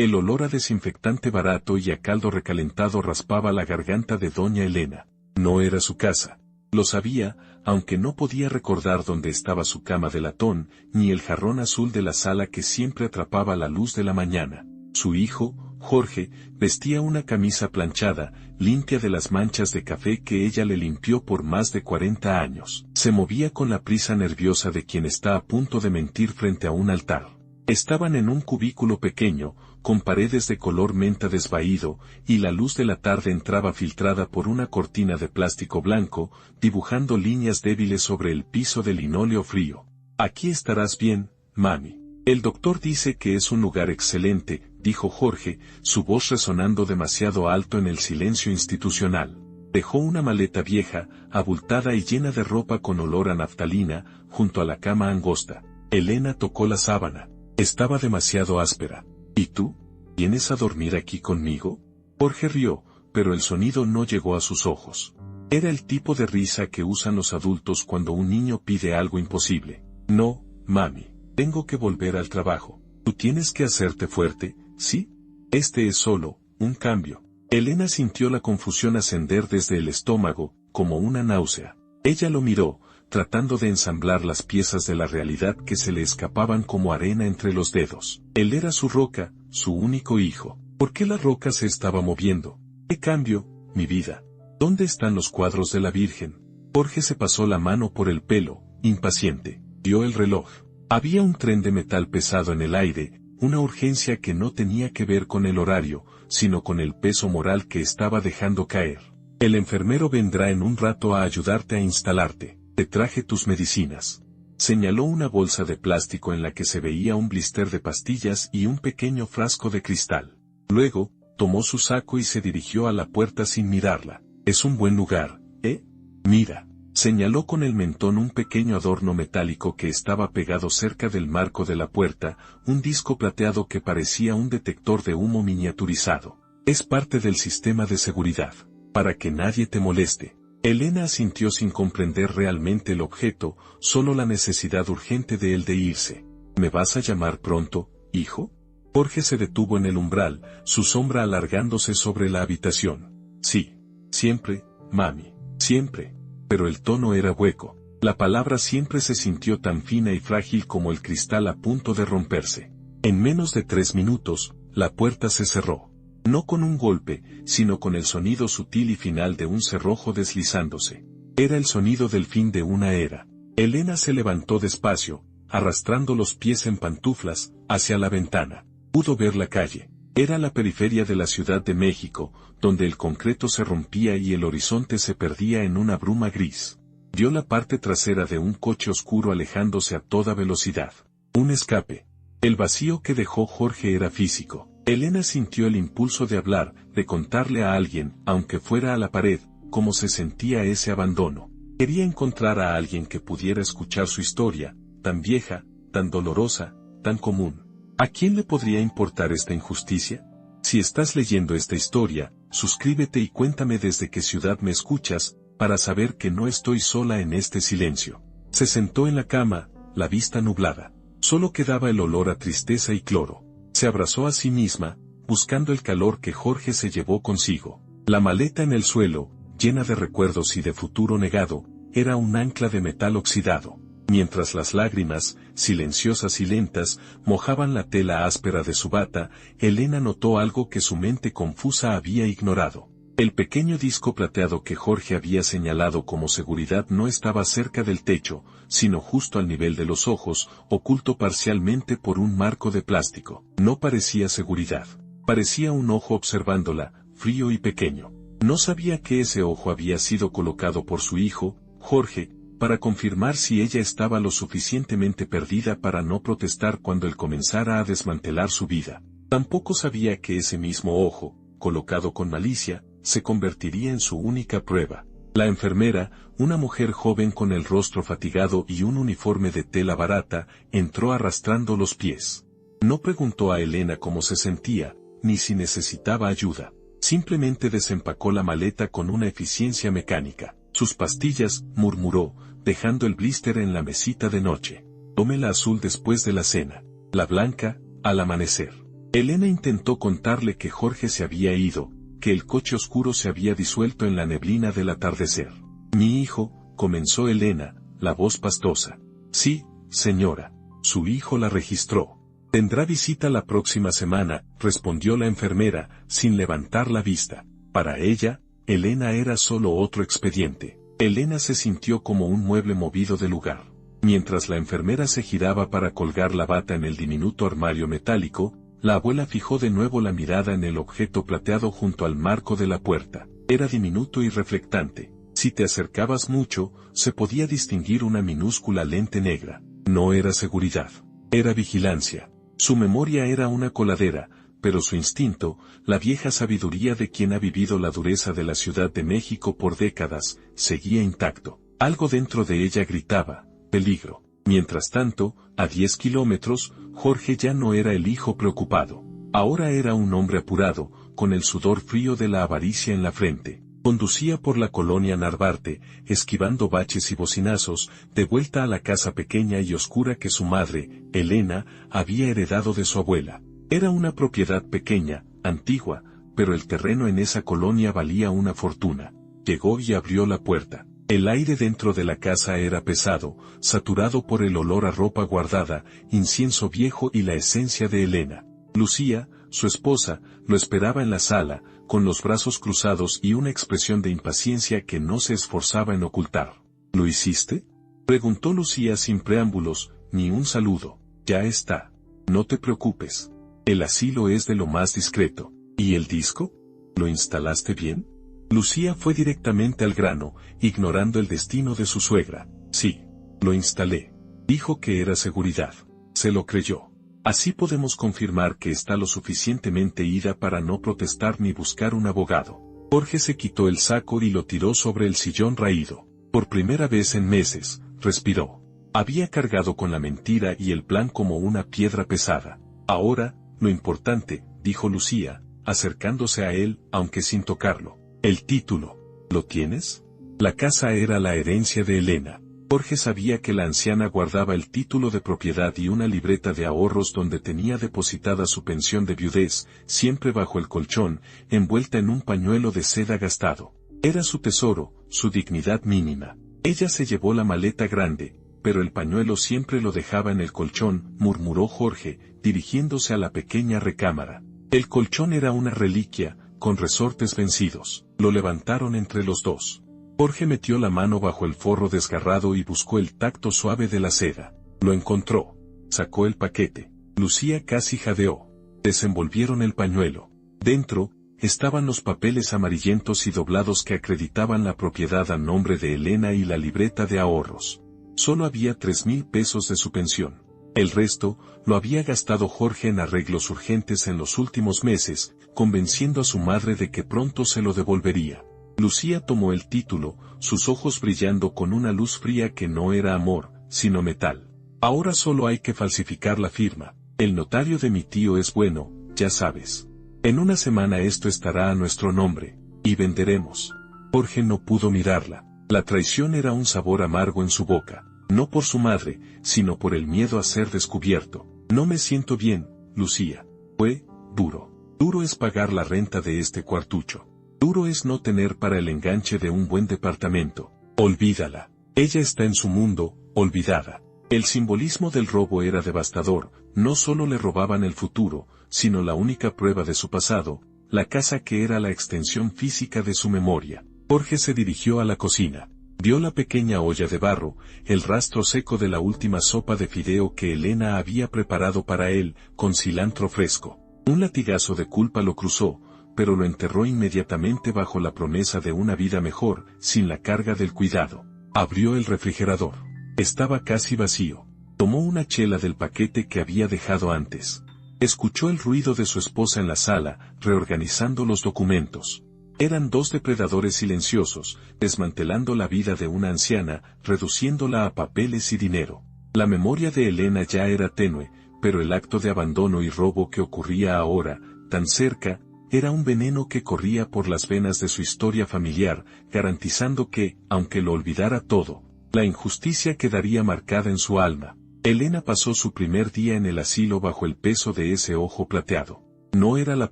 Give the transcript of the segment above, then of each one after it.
El olor a desinfectante barato y a caldo recalentado raspaba la garganta de doña Elena. No era su casa. Lo sabía, aunque no podía recordar dónde estaba su cama de latón, ni el jarrón azul de la sala que siempre atrapaba la luz de la mañana. Su hijo, Jorge, vestía una camisa planchada, limpia de las manchas de café que ella le limpió por más de 40 años. Se movía con la prisa nerviosa de quien está a punto de mentir frente a un altar. Estaban en un cubículo pequeño, con paredes de color menta desvaído, y la luz de la tarde entraba filtrada por una cortina de plástico blanco, dibujando líneas débiles sobre el piso de linóleo frío. Aquí estarás bien, mami. El doctor dice que es un lugar excelente, dijo Jorge, su voz resonando demasiado alto en el silencio institucional. Dejó una maleta vieja, abultada y llena de ropa con olor a naftalina, junto a la cama angosta. Elena tocó la sábana. Estaba demasiado áspera. ¿Y tú? ¿Vienes a dormir aquí conmigo? Jorge rió, pero el sonido no llegó a sus ojos. Era el tipo de risa que usan los adultos cuando un niño pide algo imposible. No, mami, tengo que volver al trabajo. Tú tienes que hacerte fuerte, ¿sí? Este es solo un cambio. Elena sintió la confusión ascender desde el estómago, como una náusea. Ella lo miró, tratando de ensamblar las piezas de la realidad que se le escapaban como arena entre los dedos. Él era su roca, su único hijo. ¿Por qué la roca se estaba moviendo? ¿Qué cambio, mi vida? ¿Dónde están los cuadros de la Virgen? Jorge se pasó la mano por el pelo, impaciente. Vio el reloj. Había un tren de metal pesado en el aire, una urgencia que no tenía que ver con el horario, sino con el peso moral que estaba dejando caer. El enfermero vendrá en un rato a ayudarte a instalarte. Te traje tus medicinas. Señaló una bolsa de plástico en la que se veía un blister de pastillas y un pequeño frasco de cristal. Luego, tomó su saco y se dirigió a la puerta sin mirarla. Es un buen lugar, ¿eh? Mira. Señaló con el mentón un pequeño adorno metálico que estaba pegado cerca del marco de la puerta, un disco plateado que parecía un detector de humo miniaturizado. Es parte del sistema de seguridad, para que nadie te moleste. Elena asintió sin comprender realmente el objeto, solo la necesidad urgente de él de irse. ¿Me vas a llamar pronto, hijo? Jorge se detuvo en el umbral, su sombra alargándose sobre la habitación. Sí. Siempre, mami. Siempre. Pero el tono era hueco. La palabra siempre se sintió tan fina y frágil como el cristal a punto de romperse. En menos de 3 minutos, la puerta se cerró. No con un golpe, sino con el sonido sutil y final de un cerrojo deslizándose. Era el sonido del fin de una era. Elena se levantó despacio, arrastrando los pies en pantuflas, hacia la ventana. Pudo ver la calle. Era la periferia de la Ciudad de México, donde el concreto se rompía y el horizonte se perdía en una bruma gris. Vio la parte trasera de un coche oscuro alejándose a toda velocidad. Un escape. El vacío que dejó Jorge era físico. Elena sintió el impulso de hablar, de contarle a alguien, aunque fuera a la pared, cómo se sentía ese abandono. Quería encontrar a alguien que pudiera escuchar su historia, tan vieja, tan dolorosa, tan común. ¿A quién le podría importar esta injusticia? Si estás leyendo esta historia, suscríbete y cuéntame desde qué ciudad me escuchas, para saber que no estoy sola en este silencio. Se sentó en la cama, la vista nublada. Solo quedaba el olor a tristeza y cloro. Se abrazó a sí misma, buscando el calor que Jorge se llevó consigo. La maleta en el suelo, llena de recuerdos y de futuro negado, era un ancla de metal oxidado. Mientras las lágrimas, silenciosas y lentas, mojaban la tela áspera de su bata, Elena notó algo que su mente confusa había ignorado. El pequeño disco plateado que Jorge había señalado como seguridad no estaba cerca del techo, sino justo al nivel de los ojos, oculto parcialmente por un marco de plástico. No parecía seguridad. Parecía un ojo observándola, frío y pequeño. No sabía que ese ojo había sido colocado por su hijo, Jorge, para confirmar si ella estaba lo suficientemente perdida para no protestar cuando él comenzara a desmantelar su vida. Tampoco sabía que ese mismo ojo, colocado con malicia, se convertiría en su única prueba. La enfermera, una mujer joven con el rostro fatigado y un uniforme de tela barata, entró arrastrando los pies. No preguntó a Elena cómo se sentía, ni si necesitaba ayuda. Simplemente desempacó la maleta con una eficiencia mecánica. Sus pastillas, murmuró, dejando el blister en la mesita de noche. Tome la azul después de la cena. La blanca, al amanecer. Elena intentó contarle que Jorge se había ido, que el coche oscuro se había disuelto en la neblina del atardecer. Mi hijo, comenzó Elena, la voz pastosa. Sí, señora. Su hijo la registró. Tendrá visita la próxima semana, respondió la enfermera, sin levantar la vista. Para ella, Elena era solo otro expediente. Elena se sintió como un mueble movido de lugar. Mientras la enfermera se giraba para colgar la bata en el diminuto armario metálico, la abuela fijó de nuevo la mirada en el objeto plateado junto al marco de la puerta. Era diminuto y reflectante. Si te acercabas mucho, se podía distinguir una minúscula lente negra. No era seguridad. Era vigilancia. Su memoria era una coladera, pero su instinto, la vieja sabiduría de quien ha vivido la dureza de la Ciudad de México por décadas, seguía intacto. Algo dentro de ella gritaba, peligro. Mientras tanto, a 10 kilómetros, Jorge ya no era el hijo preocupado. Ahora era un hombre apurado, con el sudor frío de la avaricia en la frente. Conducía por la colonia Narvarte, esquivando baches y bocinazos, de vuelta a la casa pequeña y oscura que su madre, Elena, había heredado de su abuela. Era una propiedad pequeña, antigua, pero el terreno en esa colonia valía una fortuna. Llegó y abrió la puerta. El aire dentro de la casa era pesado, saturado por el olor a ropa guardada, incienso viejo y la esencia de Elena. Lucía, su esposa, lo esperaba en la sala, con los brazos cruzados y una expresión de impaciencia que no se esforzaba en ocultar. ¿Lo hiciste? Preguntó Lucía sin preámbulos, ni un saludo. Ya está. No te preocupes. El asilo es de lo más discreto. ¿Y el disco? ¿Lo instalaste bien? Lucía fue directamente al grano, ignorando el destino de su suegra. Sí, lo instalé. Dijo que era seguridad. Se lo creyó. Así podemos confirmar que está lo suficientemente ida para no protestar ni buscar un abogado. Jorge se quitó el saco y lo tiró sobre el sillón raído. Por primera vez en meses, respiró. Había cargado con la mentira y el plan como una piedra pesada. Ahora, lo importante, dijo Lucía, acercándose a él, aunque sin tocarlo. El título. ¿Lo tienes? La casa era la herencia de Elena. Jorge sabía que la anciana guardaba el título de propiedad y una libreta de ahorros donde tenía depositada su pensión de viudez, siempre bajo el colchón, envuelta en un pañuelo de seda gastado. Era su tesoro, su dignidad mínima. Ella se llevó la maleta grande, pero el pañuelo siempre lo dejaba en el colchón, murmuró Jorge, dirigiéndose a la pequeña recámara. El colchón era una reliquia, con resortes vencidos. Lo levantaron entre los dos. Jorge metió la mano bajo el forro desgarrado y buscó el tacto suave de la seda. Lo encontró. Sacó el paquete. Lucía casi jadeó. Desenvolvieron el pañuelo. Dentro, estaban los papeles amarillentos y doblados que acreditaban la propiedad a nombre de Elena y la libreta de ahorros. Solo había 3,000 pesos de su pensión. El resto, lo había gastado Jorge en arreglos urgentes en los últimos meses, convenciendo a su madre de que pronto se lo devolvería. Lucía tomó el título, sus ojos brillando con una luz fría que no era amor, sino metal. Ahora solo hay que falsificar la firma. El notario de mi tío es bueno, ya sabes. En una semana esto estará a nuestro nombre, y venderemos. Jorge no pudo mirarla. La traición era un sabor amargo en su boca, no por su madre, sino por el miedo a ser descubierto. No me siento bien, Lucía. Fue duro. Duro es pagar la renta de este cuartucho. Duro es no tener para el enganche de un buen departamento. Olvídala. Ella está en su mundo, olvidada. El simbolismo del robo era devastador, no solo le robaban el futuro, sino la única prueba de su pasado, la casa que era la extensión física de su memoria. Jorge se dirigió a la cocina. Vio la pequeña olla de barro, el rastro seco de la última sopa de fideo que Elena había preparado para él, con cilantro fresco. Un latigazo de culpa lo cruzó, pero lo enterró inmediatamente bajo la promesa de una vida mejor, sin la carga del cuidado. Abrió el refrigerador. Estaba casi vacío. Tomó una chela del paquete que había dejado antes. Escuchó el ruido de su esposa en la sala, reorganizando los documentos. Eran dos depredadores silenciosos, desmantelando la vida de una anciana, reduciéndola a papeles y dinero. La memoria de Elena ya era tenue, pero el acto de abandono y robo que ocurría ahora, tan cerca, era un veneno que corría por las venas de su historia familiar, garantizando que, aunque lo olvidara todo, la injusticia quedaría marcada en su alma. Elena pasó su primer día en el asilo bajo el peso de ese ojo plateado. No era la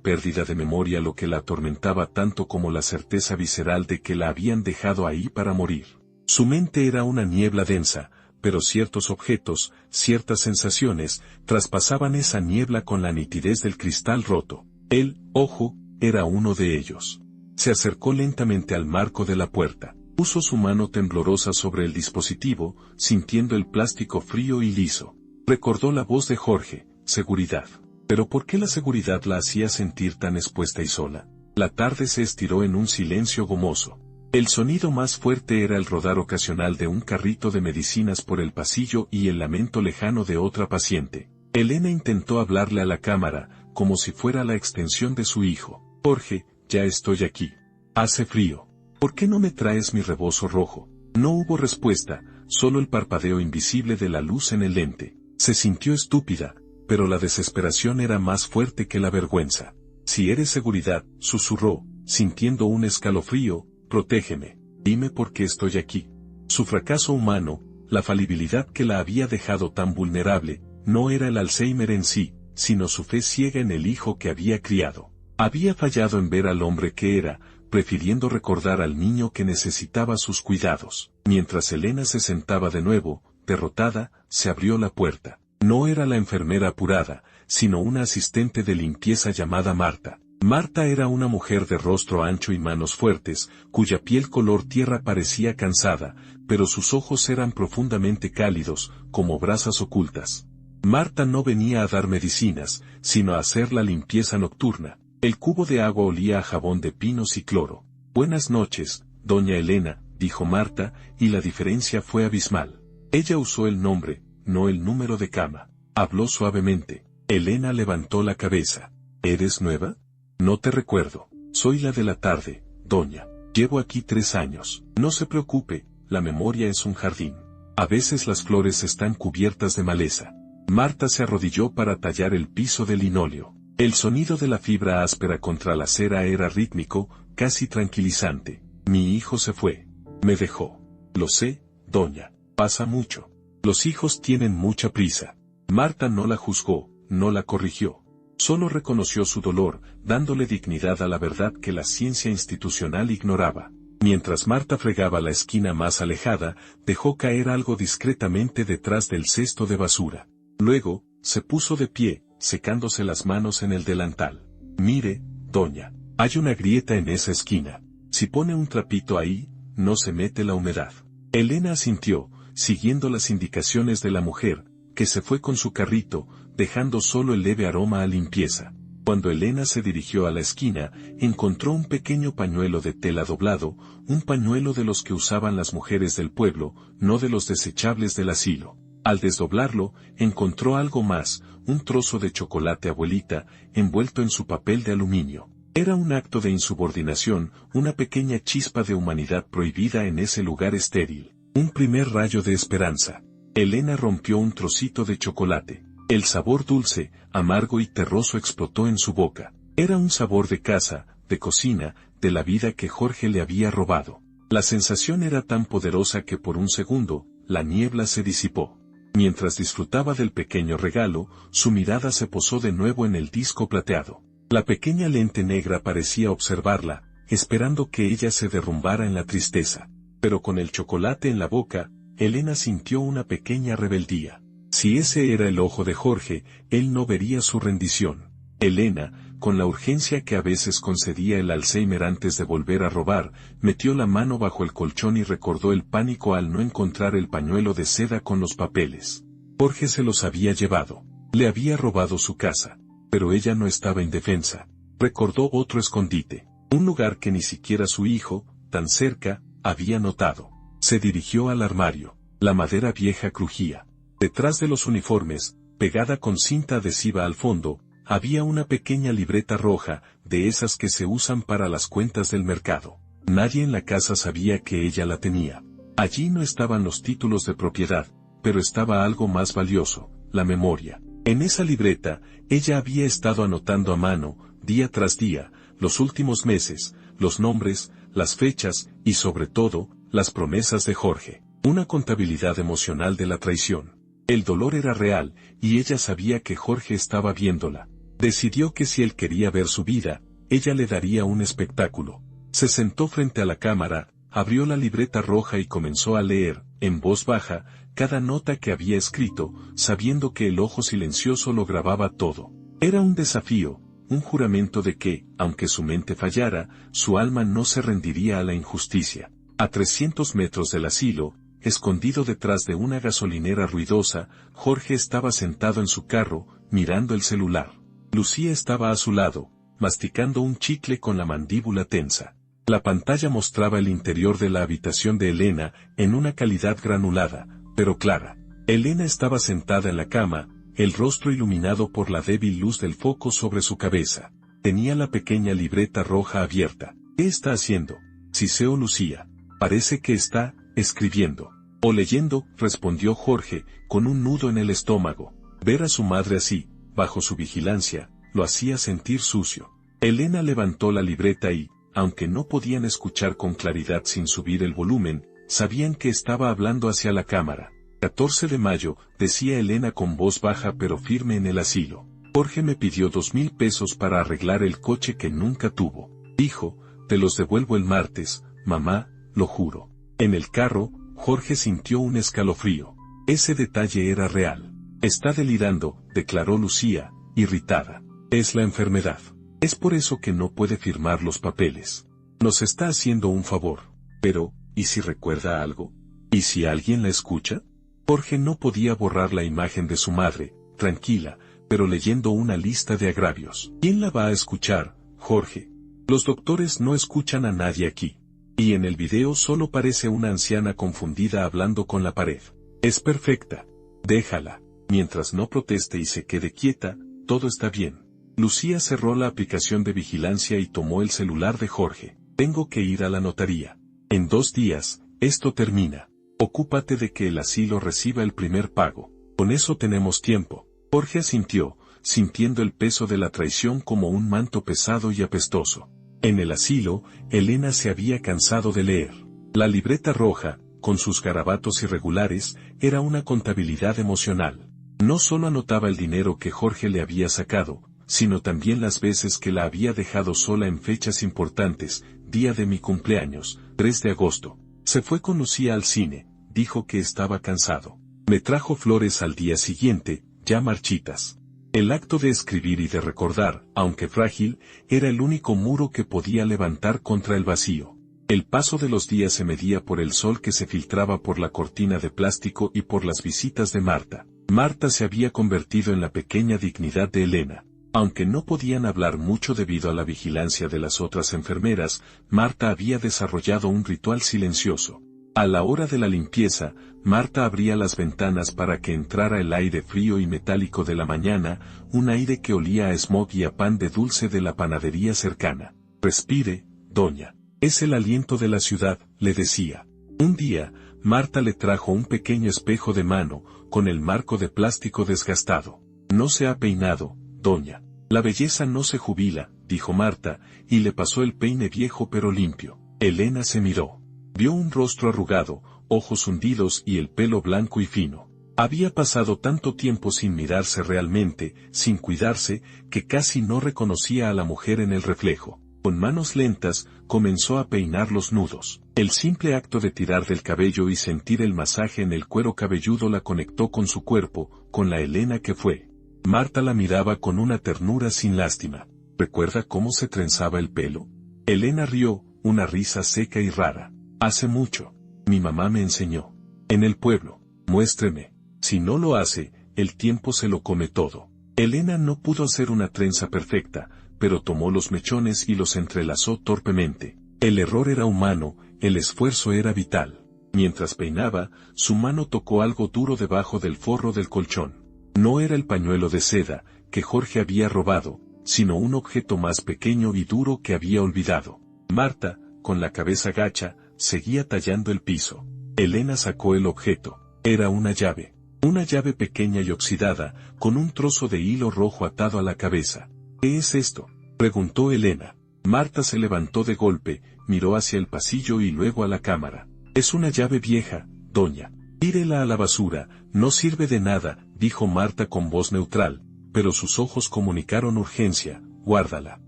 pérdida de memoria lo que la atormentaba tanto como la certeza visceral de que la habían dejado ahí para morir. Su mente era una niebla densa, pero ciertos objetos, ciertas sensaciones, traspasaban esa niebla con la nitidez del cristal roto. El ojo era uno de ellos. Se acercó lentamente al marco de la puerta. Puso su mano temblorosa sobre el dispositivo, sintiendo el plástico frío y liso. Recordó la voz de Jorge, seguridad. Pero ¿por qué la seguridad la hacía sentir tan expuesta y sola? La tarde se estiró en un silencio gomoso. El sonido más fuerte era el rodar ocasional de un carrito de medicinas por el pasillo y el lamento lejano de otra paciente. Elena intentó hablarle a la cámara, como si fuera la extensión de su hijo. Jorge, ya estoy aquí. Hace frío. ¿Por qué no me traes mi rebozo rojo? No hubo respuesta, solo el parpadeo invisible de la luz en el lente. Se sintió estúpida, pero la desesperación era más fuerte que la vergüenza. Si eres seguridad, susurró, sintiendo un escalofrío, protégeme. Dime por qué estoy aquí. Su fracaso humano, la falibilidad que la había dejado tan vulnerable, no era el Alzheimer en sí, sino su fe ciega en el hijo que había criado. Había fallado en ver al hombre que era, prefiriendo recordar al niño que necesitaba sus cuidados. Mientras Elena se sentaba de nuevo, derrotada, se abrió la puerta. No era la enfermera apurada, sino una asistente de limpieza llamada Marta. Marta era una mujer de rostro ancho y manos fuertes, cuya piel color tierra parecía cansada, pero sus ojos eran profundamente cálidos, como brasas ocultas. Marta no venía a dar medicinas, sino a hacer la limpieza nocturna. El cubo de agua olía a jabón de pinos y cloro. Buenas noches, doña Elena, dijo Marta, y la diferencia fue abismal. Ella usó el nombre, no el número de cama. Habló suavemente. Elena levantó la cabeza. ¿Eres nueva? No te recuerdo. Soy la de la tarde, doña. Llevo aquí 3 años. No se preocupe, la memoria es un jardín. A veces las flores están cubiertas de maleza. Marta se arrodilló para tallar el piso de linóleo. El sonido de la fibra áspera contra la cera era rítmico, casi tranquilizante. Mi hijo se fue. Me dejó. Lo sé, doña. Pasa mucho. Los hijos tienen mucha prisa. Marta no la juzgó, no la corrigió. Solo reconoció su dolor, dándole dignidad a la verdad que la ciencia institucional ignoraba. Mientras Marta fregaba la esquina más alejada, dejó caer algo discretamente detrás del cesto de basura. Luego, se puso de pie, secándose las manos en el delantal. Mire, doña, hay una grieta en esa esquina. Si pone un trapito ahí, no se mete la humedad. Elena asintió, siguiendo las indicaciones de la mujer, que se fue con su carrito, dejando solo el leve aroma a limpieza. Cuando Elena se dirigió a la esquina, encontró un pequeño pañuelo de tela doblado, un pañuelo de los que usaban las mujeres del pueblo, no de los desechables del asilo. Al desdoblarlo, encontró algo más, un trozo de chocolate abuelita, envuelto en su papel de aluminio. Era un acto de insubordinación, una pequeña chispa de humanidad prohibida en ese lugar estéril. Un primer rayo de esperanza. Elena rompió un trocito de chocolate. El sabor dulce, amargo y terroso explotó en su boca. Era un sabor de casa, de cocina, de la vida que Jorge le había robado. La sensación era tan poderosa que por un segundo, la niebla se disipó. Mientras disfrutaba del pequeño regalo, su mirada se posó de nuevo en el disco plateado. La pequeña lente negra parecía observarla, esperando que ella se derrumbara en la tristeza. Pero con el chocolate en la boca, Elena sintió una pequeña rebeldía. Si ese era el ojo de Jorge, él no vería su rendición. Elena, con la urgencia que a veces concedía el Alzheimer antes de volver a robar, metió la mano bajo el colchón y recordó el pánico al no encontrar el pañuelo de seda con los papeles. Jorge se los había llevado. Le había robado su casa. Pero ella no estaba indefensa. Recordó otro escondite. Un lugar que ni siquiera su hijo, tan cerca, había notado. Se dirigió al armario. La madera vieja crujía. Detrás de los uniformes, pegada con cinta adhesiva al fondo, había una pequeña libreta roja, de esas que se usan para las cuentas del mercado. Nadie en la casa sabía que ella la tenía. Allí no estaban los títulos de propiedad, pero estaba algo más valioso, la memoria. En esa libreta, ella había estado anotando a mano, día tras día, los últimos meses, los nombres, las fechas, y sobre todo, las promesas de Jorge. Una contabilidad emocional de la traición. El dolor era real, y ella sabía que Jorge estaba viéndola. Decidió que si él quería ver su vida, ella le daría un espectáculo. Se sentó frente a la cámara, abrió la libreta roja y comenzó a leer, en voz baja, cada nota que había escrito, sabiendo que el ojo silencioso lo grababa todo. Era un desafío, un juramento de que, aunque su mente fallara, su alma no se rendiría a la injusticia. A 300 metros del asilo, escondido detrás de una gasolinera ruidosa, Jorge estaba sentado en su carro, mirando el celular. Lucía estaba a su lado, masticando un chicle con la mandíbula tensa. La pantalla mostraba el interior de la habitación de Elena, en una calidad granulada, pero clara. Elena estaba sentada en la cama, el rostro iluminado por la débil luz del foco sobre su cabeza. Tenía la pequeña libreta roja abierta. ¿Qué está haciendo? Siseó Lucía. Parece que está escribiendo. O leyendo, respondió Jorge, con un nudo en el estómago. Ver a su madre así, bajo su vigilancia, lo hacía sentir sucio. Elena levantó la libreta y, aunque no podían escuchar con claridad sin subir el volumen, sabían que estaba hablando hacia la cámara. 14 de mayo, decía Elena con voz baja pero firme en el asilo. Jorge me pidió 2,000 pesos para arreglar el coche que nunca tuvo. Dijo, te los devuelvo el martes, mamá, lo juro. En el carro, Jorge sintió un escalofrío. Ese detalle era real. Está delirando, declaró Lucía, irritada. Es la enfermedad. Es por eso que no puede firmar los papeles. Nos está haciendo un favor. Pero, ¿y si recuerda algo? ¿Y si alguien la escucha? Jorge no podía borrar la imagen de su madre, tranquila, pero leyendo una lista de agravios. ¿Quién la va a escuchar, Jorge? Los doctores no escuchan a nadie aquí. Y en el video solo parece una anciana confundida hablando con la pared. Es perfecta. Déjala. Mientras no proteste y se quede quieta, todo está bien. Lucía cerró la aplicación de vigilancia y tomó el celular de Jorge. Tengo que ir a la notaría. En 2 días, esto termina. Ocúpate de que el asilo reciba el primer pago. Con eso tenemos tiempo. Jorge asintió, sintiendo el peso de la traición como un manto pesado y apestoso. En el asilo, Elena se había cansado de leer. La libreta roja, con sus garabatos irregulares, era una contabilidad emocional. No solo anotaba el dinero que Jorge le había sacado, sino también las veces que la había dejado sola en fechas importantes, día de mi cumpleaños, 3 de agosto. Se fue con Lucía al cine, dijo que estaba cansado. Me trajo flores al día siguiente, ya marchitas. El acto de escribir y de recordar, aunque frágil, era el único muro que podía levantar contra el vacío. El paso de los días se medía por el sol que se filtraba por la cortina de plástico y por las visitas de Marta. Marta se había convertido en la pequeña dignidad de Elena. Aunque no podían hablar mucho debido a la vigilancia de las otras enfermeras, Marta había desarrollado un ritual silencioso. A la hora de la limpieza, Marta abría las ventanas para que entrara el aire frío y metálico de la mañana, un aire que olía a smog y a pan de dulce de la panadería cercana. Respire, doña. Es el aliento de la ciudad, le decía. Un día, Marta le trajo un pequeño espejo de mano, con el marco de plástico desgastado. No se ha peinado, doña. La belleza no se jubila, dijo Marta, y le pasó el peine viejo pero limpio. Elena se miró. Vio un rostro arrugado, ojos hundidos y el pelo blanco y fino. Había pasado tanto tiempo sin mirarse realmente, sin cuidarse, que casi no reconocía a la mujer en el reflejo. Con manos lentas, comenzó a peinar los nudos. El simple acto de tirar del cabello y sentir el masaje en el cuero cabelludo la conectó con su cuerpo, con la Elena que fue. Marta la miraba con una ternura sin lástima. ¿Recuerda cómo se trenzaba el pelo? Elena rió, una risa seca y rara. Hace mucho. Mi mamá me enseñó. En el pueblo. Muéstreme. Si no lo hace, el tiempo se lo come todo. Elena no pudo hacer una trenza perfecta, pero tomó los mechones y los entrelazó torpemente. El error era humano, el esfuerzo era vital. Mientras peinaba, su mano tocó algo duro debajo del forro del colchón. No era el pañuelo de seda, que Jorge había robado, sino un objeto más pequeño y duro que había olvidado. Marta, con la cabeza gacha, seguía tallando el piso. Elena sacó el objeto. Era una llave pequeña y oxidada, con un trozo de hilo rojo atado a la cabeza. ¿Qué es esto?, preguntó Elena. Marta se levantó de golpe, miró hacia el pasillo y luego a la cámara. Es una llave vieja, doña. Tírela a la basura, no sirve de nada, dijo Marta con voz neutral, pero sus ojos comunicaron urgencia. Guárdala.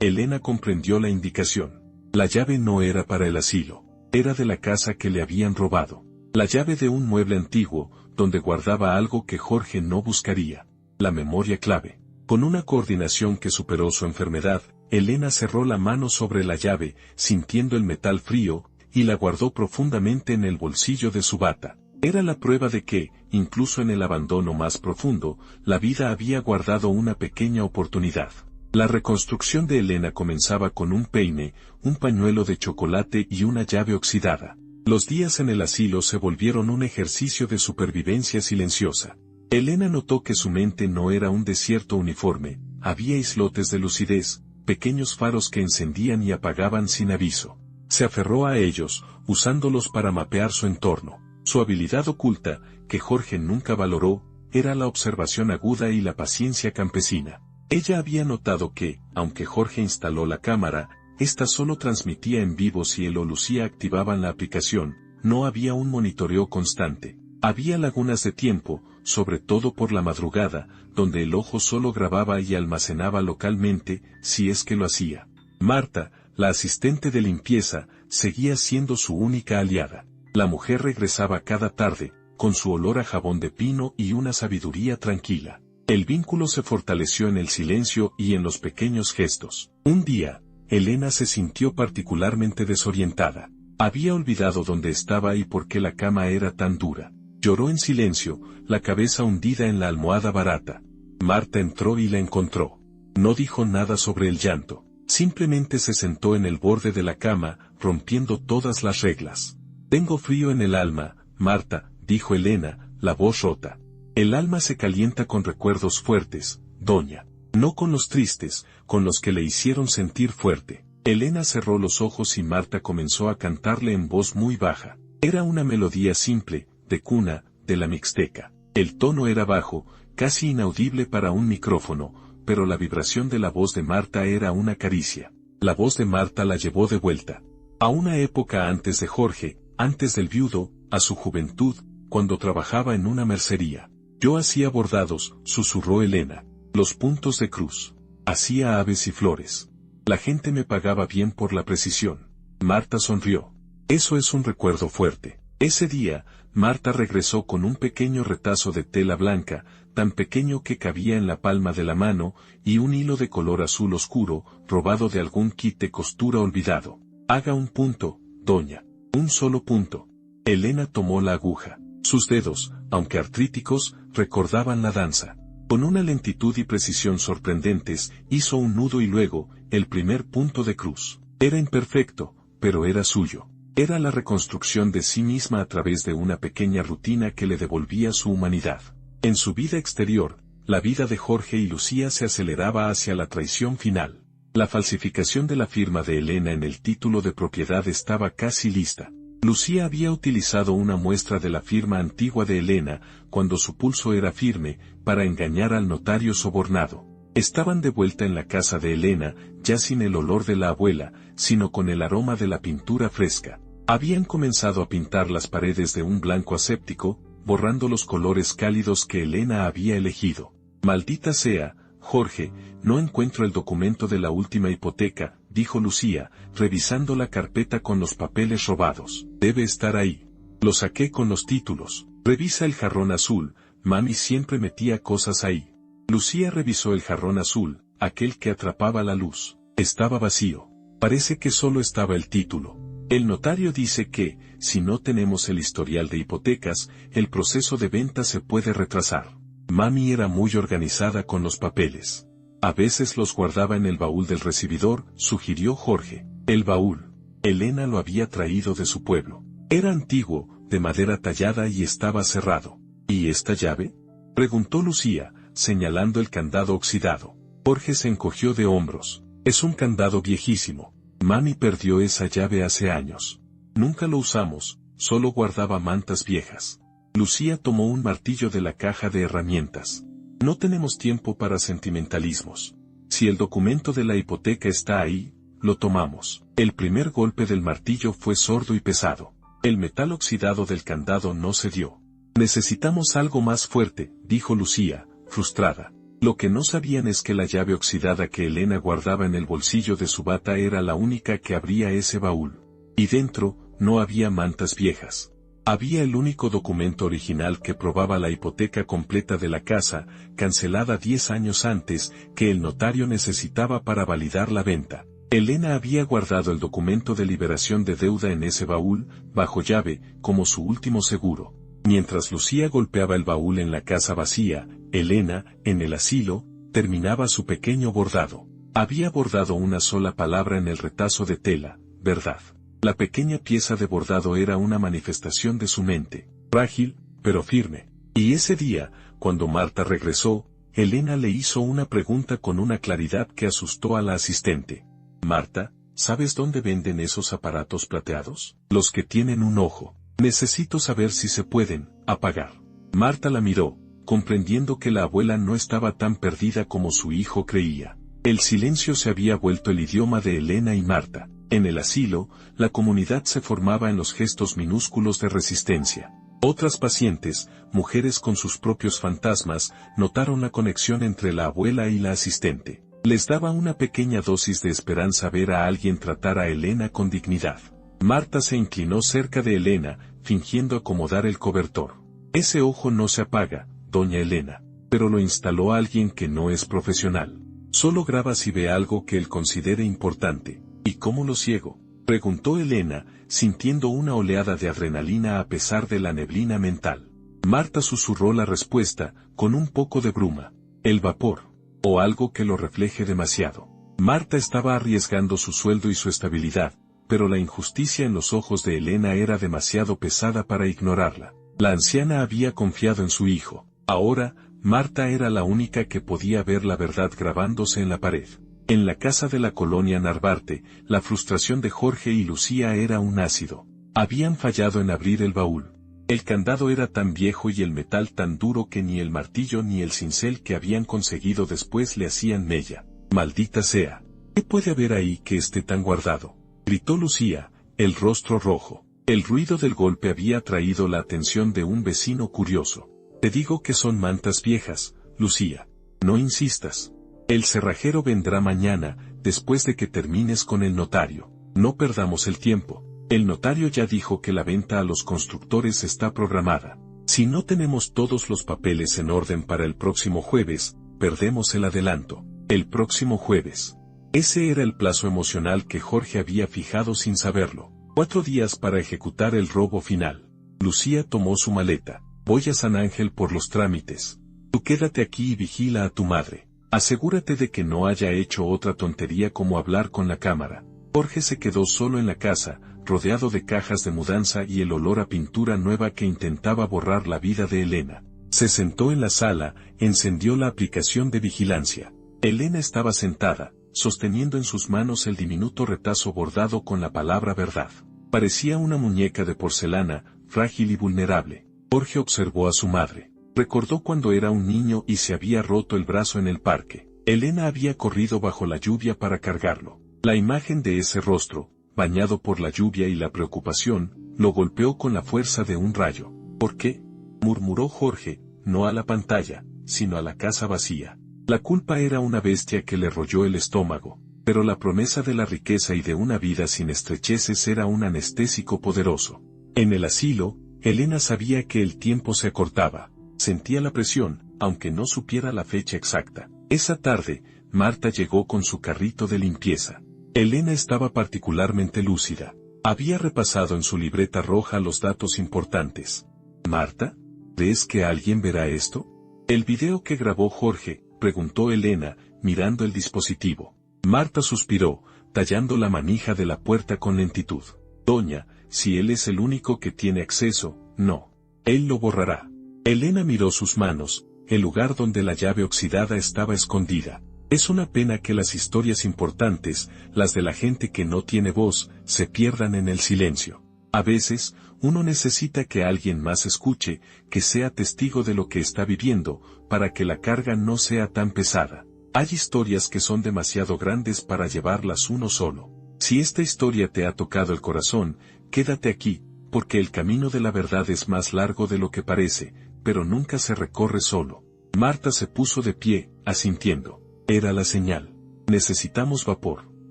Elena comprendió la indicación. La llave no era para el asilo. Era de la casa que le habían robado. La llave de un mueble antiguo, donde guardaba algo que Jorge no buscaría. La memoria clave. Con una coordinación que superó su enfermedad, Elena cerró la mano sobre la llave, sintiendo el metal frío, y la guardó profundamente en el bolsillo de su bata. Era la prueba de que, incluso en el abandono más profundo, la vida había guardado una pequeña oportunidad. La reconstrucción de Elena comenzaba con un peine, un pañuelo de chocolate y una llave oxidada. Los días en el asilo se volvieron un ejercicio de supervivencia silenciosa. Elena notó que su mente no era un desierto uniforme, había islotes de lucidez, pequeños faros que encendían y apagaban sin aviso. Se aferró a ellos, usándolos para mapear su entorno. Su habilidad oculta, que Jorge nunca valoró, era la observación aguda y la paciencia campesina. Ella había notado que, aunque Jorge instaló la cámara, ésta solo transmitía en vivo si él o Lucía activaban la aplicación, no había un monitoreo constante. Había lagunas de tiempo, sobre todo por la madrugada, donde el ojo solo grababa y almacenaba localmente, si es que lo hacía. Marta, la asistente de limpieza, seguía siendo su única aliada. La mujer regresaba cada tarde, con su olor a jabón de pino y una sabiduría tranquila. El vínculo se fortaleció en el silencio y en los pequeños gestos. Un día, Elena se sintió particularmente desorientada. Había olvidado dónde estaba y por qué la cama era tan dura. Lloró en silencio, la cabeza hundida en la almohada barata. Marta entró y la encontró. No dijo nada sobre el llanto. Simplemente se sentó en el borde de la cama, rompiendo todas las reglas. Tengo frío en el alma, Marta, dijo Elena, la voz rota. El alma se calienta con recuerdos fuertes, doña. No con los tristes, con los que le hicieron sentir fuerte. Elena cerró los ojos y Marta comenzó a cantarle en voz muy baja. Era una melodía simple, de cuna, de la Mixteca. El tono era bajo, casi inaudible para un micrófono, pero la vibración de la voz de Marta era una caricia. La voz de Marta la llevó de vuelta. A una época antes de Jorge, antes del viudo, a su juventud, cuando trabajaba en una mercería. Yo hacía bordados, susurró Elena. Los puntos de cruz. Hacía aves y flores. La gente me pagaba bien por la precisión. Marta sonrió. Eso es un recuerdo fuerte. Ese día, Marta regresó con un pequeño retazo de tela blanca, tan pequeño que cabía en la palma de la mano, y un hilo de color azul oscuro, robado de algún kit de costura olvidado. Haga un punto, doña. Un solo punto. Elena tomó la aguja. Sus dedos, aunque artríticos, recordaban la danza. Con una lentitud y precisión sorprendentes, hizo un nudo y luego, el primer punto de cruz. Era imperfecto, pero era suyo. Era la reconstrucción de sí misma a través de una pequeña rutina que le devolvía su humanidad. En su vida exterior, la vida de Jorge y Lucía se aceleraba hacia la traición final. La falsificación de la firma de Elena en el título de propiedad estaba casi lista. Lucía había utilizado una muestra de la firma antigua de Elena, cuando su pulso era firme, para engañar al notario sobornado. Estaban de vuelta en la casa de Elena, ya sin el olor de la abuela, sino con el aroma de la pintura fresca. Habían comenzado a pintar las paredes de un blanco aséptico, borrando los colores cálidos que Elena había elegido. Maldita sea, Jorge, no encuentro el documento de la última hipoteca, dijo Lucía, revisando la carpeta con los papeles robados. Debe estar ahí. Lo saqué con los títulos. Revisa el jarrón azul, mami siempre metía cosas ahí. Lucía revisó el jarrón azul, aquel que atrapaba la luz. Estaba vacío. Parece que solo estaba el título. El notario dice que, si no tenemos el historial de hipotecas, el proceso de venta se puede retrasar. Mami era muy organizada con los papeles. A veces los guardaba en el baúl del recibidor, sugirió Jorge. El baúl. Elena lo había traído de su pueblo. Era antiguo, de madera tallada y estaba cerrado. ¿Y esta llave? Preguntó Lucía, señalando el candado oxidado. Jorge se encogió de hombros. Es un candado viejísimo. Mami perdió esa llave hace años. Nunca lo usamos, solo guardaba mantas viejas. Lucía tomó un martillo de la caja de herramientas. No tenemos tiempo para sentimentalismos. Si el documento de la hipoteca está ahí, lo tomamos. El primer golpe del martillo fue sordo y pesado. El metal oxidado del candado no cedió. Necesitamos algo más fuerte, dijo Lucía, frustrada. Lo que no sabían es que la llave oxidada que Elena guardaba en el bolsillo de su bata era la única que abría ese baúl. Y dentro, no había mantas viejas. Había el único documento original que probaba la hipoteca completa de la casa, cancelada 10 años antes, que el notario necesitaba para validar la venta. Elena había guardado el documento de liberación de deuda en ese baúl, bajo llave, como su último seguro. Mientras Lucía golpeaba el baúl en la casa vacía, Elena, en el asilo, terminaba su pequeño bordado. Había bordado una sola palabra en el retazo de tela, verdad. La pequeña pieza de bordado era una manifestación de su mente, frágil, pero firme. Y ese día, cuando Marta regresó, Elena le hizo una pregunta con una claridad que asustó a la asistente. Marta, ¿sabes dónde venden esos aparatos plateados? Los que tienen un ojo. Necesito saber si se pueden apagar. Marta la miró, comprendiendo que la abuela no estaba tan perdida como su hijo creía. El silencio se había vuelto el idioma de Elena y Marta. En el asilo, la comunidad se formaba en los gestos minúsculos de resistencia. Otras pacientes, mujeres con sus propios fantasmas, notaron la conexión entre la abuela y la asistente. Les daba una pequeña dosis de esperanza ver a alguien tratar a Elena con dignidad. Marta se inclinó cerca de Elena, fingiendo acomodar el cobertor. Ese ojo no se apaga, doña Elena, pero lo instaló alguien que no es profesional. Solo graba si ve algo que él considere importante. ¿Y cómo lo ciego?, preguntó Elena, sintiendo una oleada de adrenalina a pesar de la neblina mental. Marta susurró la respuesta, con un poco de bruma. El vapor. O algo que lo refleje demasiado. Marta estaba arriesgando su sueldo y su estabilidad, pero la injusticia en los ojos de Elena era demasiado pesada para ignorarla. La anciana había confiado en su hijo. Ahora, Marta era la única que podía ver la verdad grabándose en la pared. En la casa de la colonia Narvarte, la frustración de Jorge y Lucía era un ácido. Habían fallado en abrir el baúl. El candado era tan viejo y el metal tan duro que ni el martillo ni el cincel que habían conseguido después le hacían mella. Maldita sea. ¿Qué puede haber ahí que esté tan guardado?, gritó Lucía, el rostro rojo. El ruido del golpe había atraído la atención de un vecino curioso. Te digo que son mantas viejas, Lucía. No insistas. El cerrajero vendrá mañana, después de que termines con el notario. No perdamos el tiempo. El notario ya dijo que la venta a los constructores está programada. Si no tenemos todos los papeles en orden para el próximo jueves, perdemos el adelanto. El próximo jueves. Ese era el plazo emocional que Jorge había fijado sin saberlo. 4 días para ejecutar el robo final. Lucía tomó su maleta. Voy a San Ángel por los trámites. Tú quédate aquí y vigila a tu madre. Asegúrate de que no haya hecho otra tontería como hablar con la cámara. Jorge se quedó solo en la casa, rodeado de cajas de mudanza y el olor a pintura nueva que intentaba borrar la vida de Elena. Se sentó en la sala, encendió la aplicación de vigilancia. Elena estaba sentada, sosteniendo en sus manos el diminuto retazo bordado con la palabra verdad. Parecía una muñeca de porcelana, frágil y vulnerable. Jorge observó a su madre. Recordó cuando era un niño y se había roto el brazo en el parque. Elena había corrido bajo la lluvia para cargarlo. La imagen de ese rostro, bañado por la lluvia y la preocupación, lo golpeó con la fuerza de un rayo. ¿Por qué?, murmuró Jorge, no a la pantalla, sino a la casa vacía. La culpa era una bestia que le royó el estómago, pero la promesa de la riqueza y de una vida sin estrecheces era un anestésico poderoso. En el asilo, Elena sabía que el tiempo se acortaba. Sentía la presión, aunque no supiera la fecha exacta. Esa tarde, Marta llegó con su carrito de limpieza. Elena estaba particularmente lúcida. Había repasado en su libreta roja los datos importantes. «Marta, ¿crees que alguien verá esto?». «¿El video que grabó Jorge?», preguntó Elena, mirando el dispositivo. Marta suspiró, tallando la manija de la puerta con lentitud. «Doña, si él es el único que tiene acceso, no. Él lo borrará». Elena miró sus manos, el lugar donde la llave oxidada estaba escondida. Es una pena que las historias importantes, las de la gente que no tiene voz, se pierdan en el silencio. A veces, uno necesita que alguien más escuche, que sea testigo de lo que está viviendo, para que la carga no sea tan pesada. Hay historias que son demasiado grandes para llevarlas uno solo. Si esta historia te ha tocado el corazón, quédate aquí, porque el camino de la verdad es más largo de lo que parece, pero nunca se recorre solo. Marta se puso de pie, asintiendo. Era la señal. Necesitamos vapor.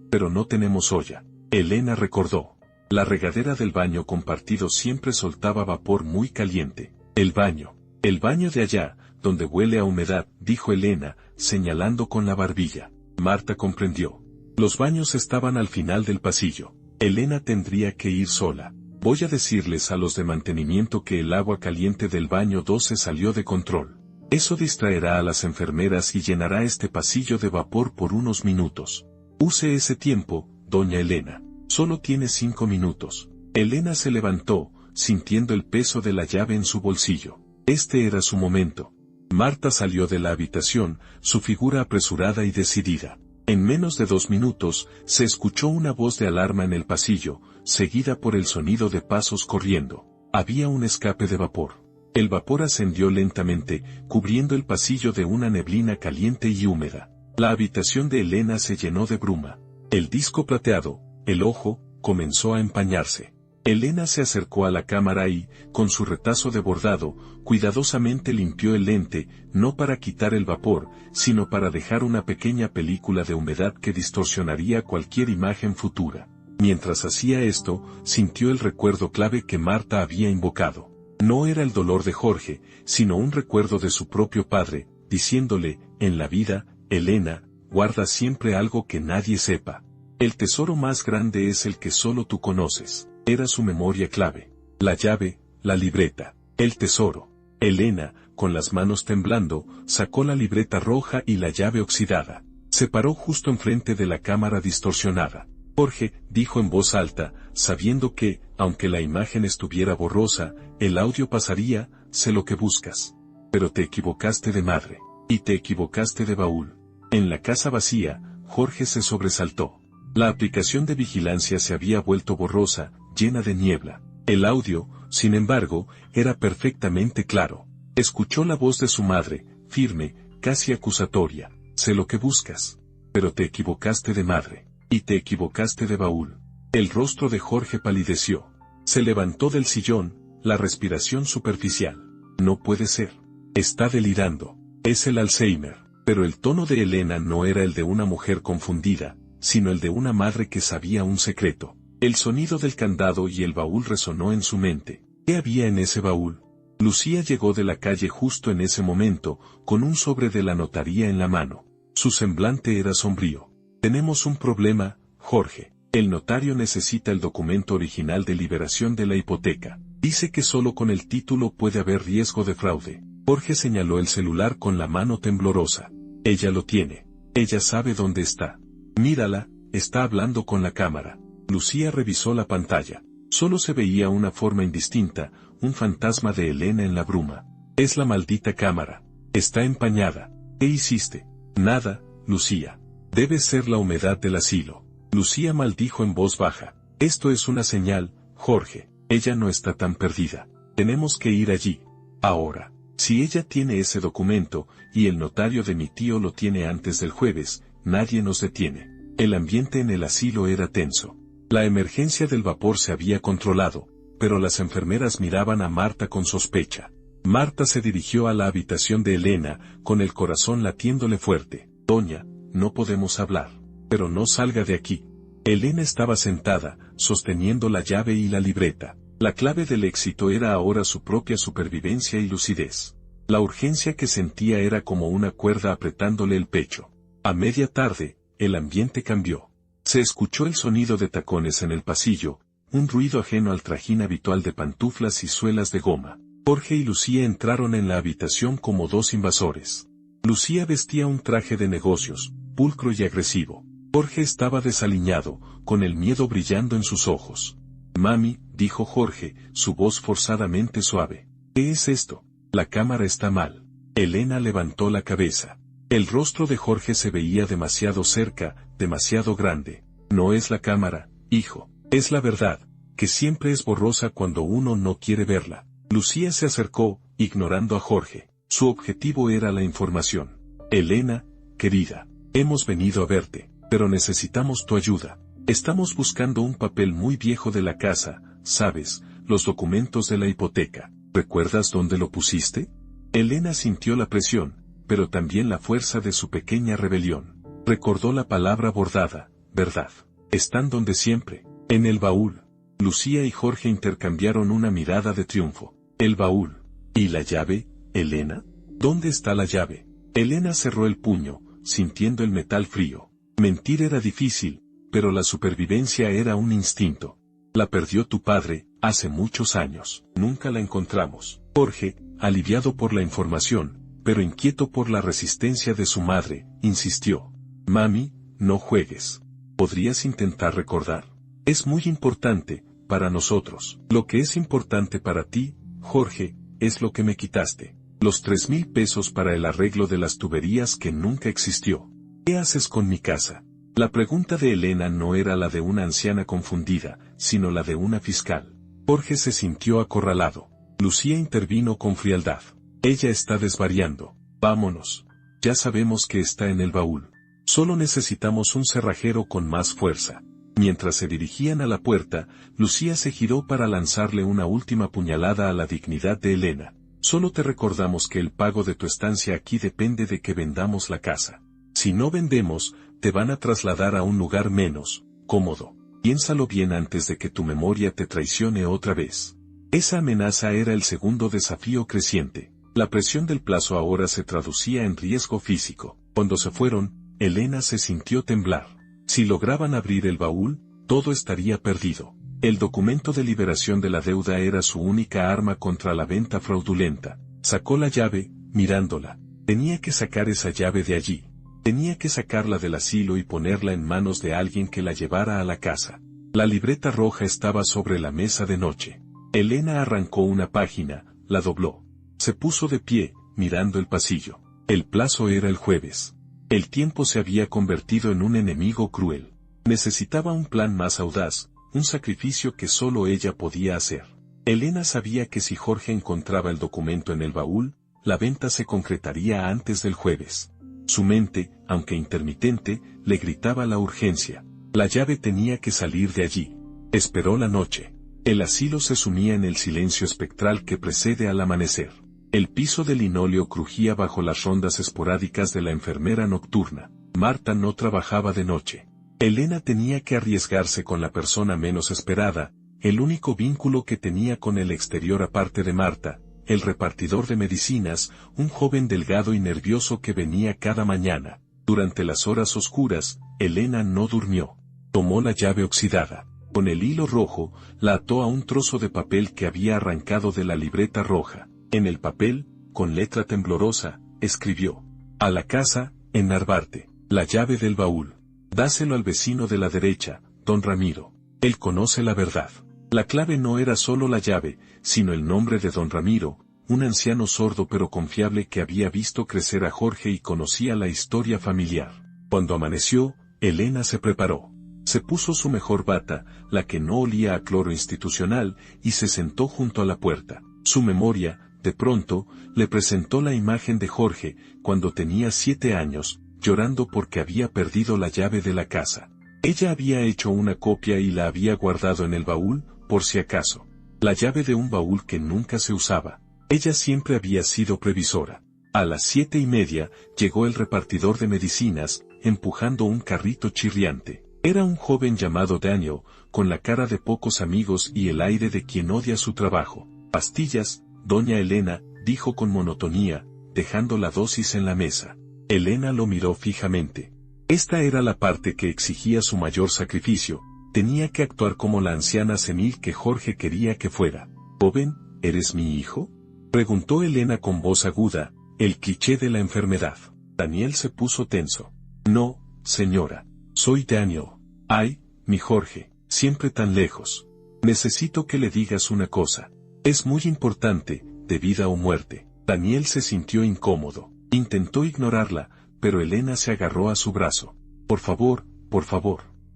Pero no tenemos olla. Elena recordó. La regadera del baño compartido siempre soltaba vapor muy caliente. El baño. El baño de allá, donde huele a humedad, dijo Elena, señalando con la barbilla. Marta comprendió. Los baños estaban al final del pasillo. Elena tendría que ir sola. Voy a decirles a los de mantenimiento que el agua caliente del baño 12 salió de control. Eso distraerá a las enfermeras y llenará este pasillo de vapor por unos minutos. Use ese tiempo, doña Elena. Solo tiene 5 minutos. Elena se levantó, sintiendo el peso de la llave en su bolsillo. Este era su momento. Marta salió de la habitación, su figura apresurada y decidida. En menos de 2 minutos, se escuchó una voz de alarma en el pasillo, seguida por el sonido de pasos corriendo. Había un escape de vapor. El vapor ascendió lentamente, cubriendo el pasillo de una neblina caliente y húmeda. La habitación de Elena se llenó de bruma. El disco plateado, el ojo, comenzó a empañarse. Elena se acercó a la cámara y, con su retazo de bordado, cuidadosamente limpió el lente, no para quitar el vapor, sino para dejar una pequeña película de humedad que distorsionaría cualquier imagen futura. Mientras hacía esto, sintió el recuerdo clave que Marta había invocado. No era el dolor de Jorge, sino un recuerdo de su propio padre, diciéndole, en la vida, Elena, guarda siempre algo que nadie sepa. El tesoro más grande es el que solo tú conoces. Era su memoria clave. La llave, la libreta, el tesoro. Elena, con las manos temblando, sacó la libreta roja y la llave oxidada. Se paró justo enfrente de la cámara distorsionada. Jorge, dijo en voz alta, sabiendo que, aunque la imagen estuviera borrosa, el audio pasaría, sé lo que buscas. Pero te equivocaste de madre. Y te equivocaste de baúl. En la casa vacía, Jorge se sobresaltó. La aplicación de vigilancia se había vuelto borrosa, llena de niebla. El audio, sin embargo, era perfectamente claro. Escuchó la voz de su madre, firme, casi acusatoria. Sé lo que buscas. Pero te equivocaste de madre. Y te equivocaste de baúl. El rostro de Jorge palideció. Se levantó del sillón, la respiración superficial. No puede ser. Está delirando. Es el Alzheimer. Pero el tono de Elena no era el de una mujer confundida, sino el de una madre que sabía un secreto. El sonido del candado y el baúl resonó en su mente. ¿Qué había en ese baúl? Lucía llegó de la calle justo en ese momento, con un sobre de la notaría en la mano. Su semblante era sombrío. Tenemos un problema, Jorge. El notario necesita el documento original de liberación de la hipoteca. Dice que solo con el título puede haber riesgo de fraude. Jorge señaló el celular con la mano temblorosa. Ella lo tiene. Ella sabe dónde está. Mírala, está hablando con la cámara. Lucía revisó la pantalla. Solo se veía una forma indistinta, un fantasma de Elena en la bruma. Es la maldita cámara. Está empañada. ¿Qué hiciste? Nada, Lucía. Debe ser la humedad del asilo. Lucía maldijo en voz baja. Esto es una señal, Jorge. Ella no está tan perdida. Tenemos que ir allí. Ahora. Si ella tiene ese documento, y el notario de mi tío lo tiene antes del jueves, nadie nos detiene. El ambiente en el asilo era tenso. La emergencia del vapor se había controlado, pero las enfermeras miraban a Marta con sospecha. Marta se dirigió a la habitación de Elena, con el corazón latiéndole fuerte. Doña, no podemos hablar. Pero no salga de aquí. Elena estaba sentada, sosteniendo la llave y la libreta. La clave del éxito era ahora su propia supervivencia y lucidez. La urgencia que sentía era como una cuerda apretándole el pecho. A media tarde, el ambiente cambió. Se escuchó el sonido de tacones en el pasillo, un ruido ajeno al trajín habitual de pantuflas y suelas de goma. Jorge y Lucía entraron en la habitación como dos invasores. Lucía vestía un traje de negocios, pulcro y agresivo. Jorge estaba desaliñado, con el miedo brillando en sus ojos. Mami, dijo Jorge, su voz forzadamente suave. ¿Qué es esto? La cámara está mal. Elena levantó la cabeza. El rostro de Jorge se veía demasiado cerca, demasiado grande. No es la cámara, hijo. Es la verdad, que siempre es borrosa cuando uno no quiere verla. Lucía se acercó, ignorando a Jorge. Su objetivo era la información. Elena, querida, hemos venido a verte, pero necesitamos tu ayuda. Estamos buscando un papel muy viejo de la casa, ¿sabes? los documentos de la hipoteca. ¿Recuerdas dónde lo pusiste? Elena sintió la presión, pero también la fuerza de su pequeña rebelión. Recordó la palabra bordada, ¿verdad? Están donde siempre, en el baúl. Lucía y Jorge intercambiaron una mirada de triunfo. El baúl. ¿Y la llave, Elena? ¿Dónde está la llave? Elena cerró el puño, sintiendo el metal frío. Mentir era difícil, pero la supervivencia era un instinto. La perdió tu padre, hace muchos años. Nunca la encontramos. Jorge, aliviado por la información, pero inquieto por la resistencia de su madre, insistió. Mami, no juegues. ¿Podrías intentar recordar? Es muy importante, para nosotros. Lo que es importante para ti, Jorge, es lo que me quitaste. Los 3,000 pesos para el arreglo de las tuberías que nunca existió. ¿Qué haces con mi casa? La pregunta de Elena no era la de una anciana confundida, sino la de una fiscal. Jorge se sintió acorralado. Lucía intervino con frialdad. Ella está desvariando. Vámonos. Ya sabemos que está en el baúl. Solo necesitamos un cerrajero con más fuerza. Mientras se dirigían a la puerta, Lucía se giró para lanzarle una última puñalada a la dignidad de Elena. Solo te recordamos que el pago de tu estancia aquí depende de que vendamos la casa. Si no vendemos, te van a trasladar a un lugar menos cómodo. Piénsalo bien antes de que tu memoria te traicione otra vez. Esa amenaza era el segundo desafío creciente. La presión del plazo ahora se traducía en riesgo físico. Cuando se fueron, Elena se sintió temblar. Si lograban abrir el baúl, todo estaría perdido. El documento de liberación de la deuda era su única arma contra la venta fraudulenta. Sacó la llave, mirándola. Tenía que sacar esa llave de allí. Tenía que sacarla del asilo y ponerla en manos de alguien que la llevara a la casa. La libreta roja estaba sobre la mesa de noche. Elena arrancó una página, la dobló. Se puso de pie, mirando el pasillo. El plazo era el jueves. El tiempo se había convertido en un enemigo cruel. Necesitaba un plan más audaz, un sacrificio que solo ella podía hacer. Elena sabía que si Jorge encontraba el documento en el baúl, la venta se concretaría antes del jueves. Su mente, aunque intermitente, le gritaba la urgencia. La llave tenía que salir de allí. Esperó la noche. El asilo se sumía en el silencio espectral que precede al amanecer. El piso de linóleo crujía bajo las rondas esporádicas de la enfermera nocturna. Marta no trabajaba de noche. Elena tenía que arriesgarse con la persona menos esperada, el único vínculo que tenía con el exterior aparte de Marta, el repartidor de medicinas, un joven delgado y nervioso que venía cada mañana. Durante las horas oscuras, Elena no durmió. Tomó la llave oxidada. Con el hilo rojo, la ató a un trozo de papel que había arrancado de la libreta roja. En el papel, con letra temblorosa, escribió: a la casa, en Narvarte, la llave del baúl. Dáselo al vecino de la derecha, don Ramiro. Él conoce la verdad. La clave no era solo la llave, sino el nombre de don Ramiro, un anciano sordo pero confiable que había visto crecer a Jorge y conocía la historia familiar. Cuando amaneció, Elena se preparó. Se puso su mejor bata, la que no olía a cloro institucional, y se sentó junto a la puerta. Su memoria, de pronto, le presentó la imagen de Jorge, cuando tenía 7 años, llorando porque había perdido la llave de la casa. Ella había hecho una copia y la había guardado en el baúl, por si acaso. La llave de un baúl que nunca se usaba. Ella siempre había sido previsora. A las 7:30, llegó el repartidor de medicinas, empujando un carrito chirriante. Era un joven llamado Daniel, con la cara de pocos amigos y el aire de quien odia su trabajo. Pastillas, doña Elena, dijo con monotonía, dejando la dosis en la mesa. Elena lo miró fijamente. Esta era la parte que exigía su mayor sacrificio. Tenía que actuar como la anciana senil que Jorge quería que fuera. «Joven, ¿eres mi hijo?», preguntó Elena con voz aguda, el cliché de la enfermedad. Daniel se puso tenso. «No, señora. Soy Daniel. Ay, mi Jorge, siempre tan lejos. Necesito que le digas una cosa. Es muy importante, de vida o muerte». Daniel se sintió incómodo. Intentó ignorarla, pero Elena se agarró a su brazo. Por favor,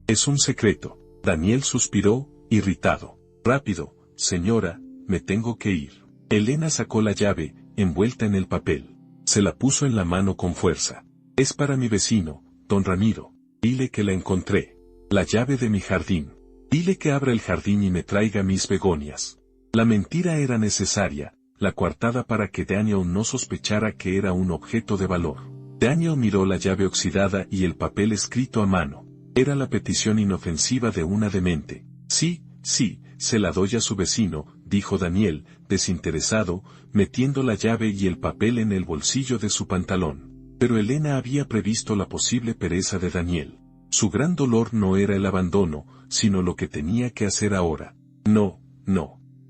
es un secreto». Daniel suspiró, irritado. «Rápido, señora, me tengo que ir». Elena sacó la llave, envuelta en el papel. Se la puso en la mano con fuerza. «Es para mi vecino, don Ramiro. Dile que la encontré. La llave de mi jardín. Dile que abra el jardín y me traiga mis begonias». La mentira era necesaria, la coartada para que Daniel no sospechara que era un objeto de valor. Daniel miró la llave oxidada y el papel escrito a mano. Era la petición inofensiva de una demente. Sí, se la doy a su vecino, dijo Daniel, desinteresado, metiendo la llave y el papel en el bolsillo de su pantalón. Pero Elena había previsto la posible pereza de Daniel. Su gran dolor no era el abandono, sino lo que tenía que hacer ahora. No.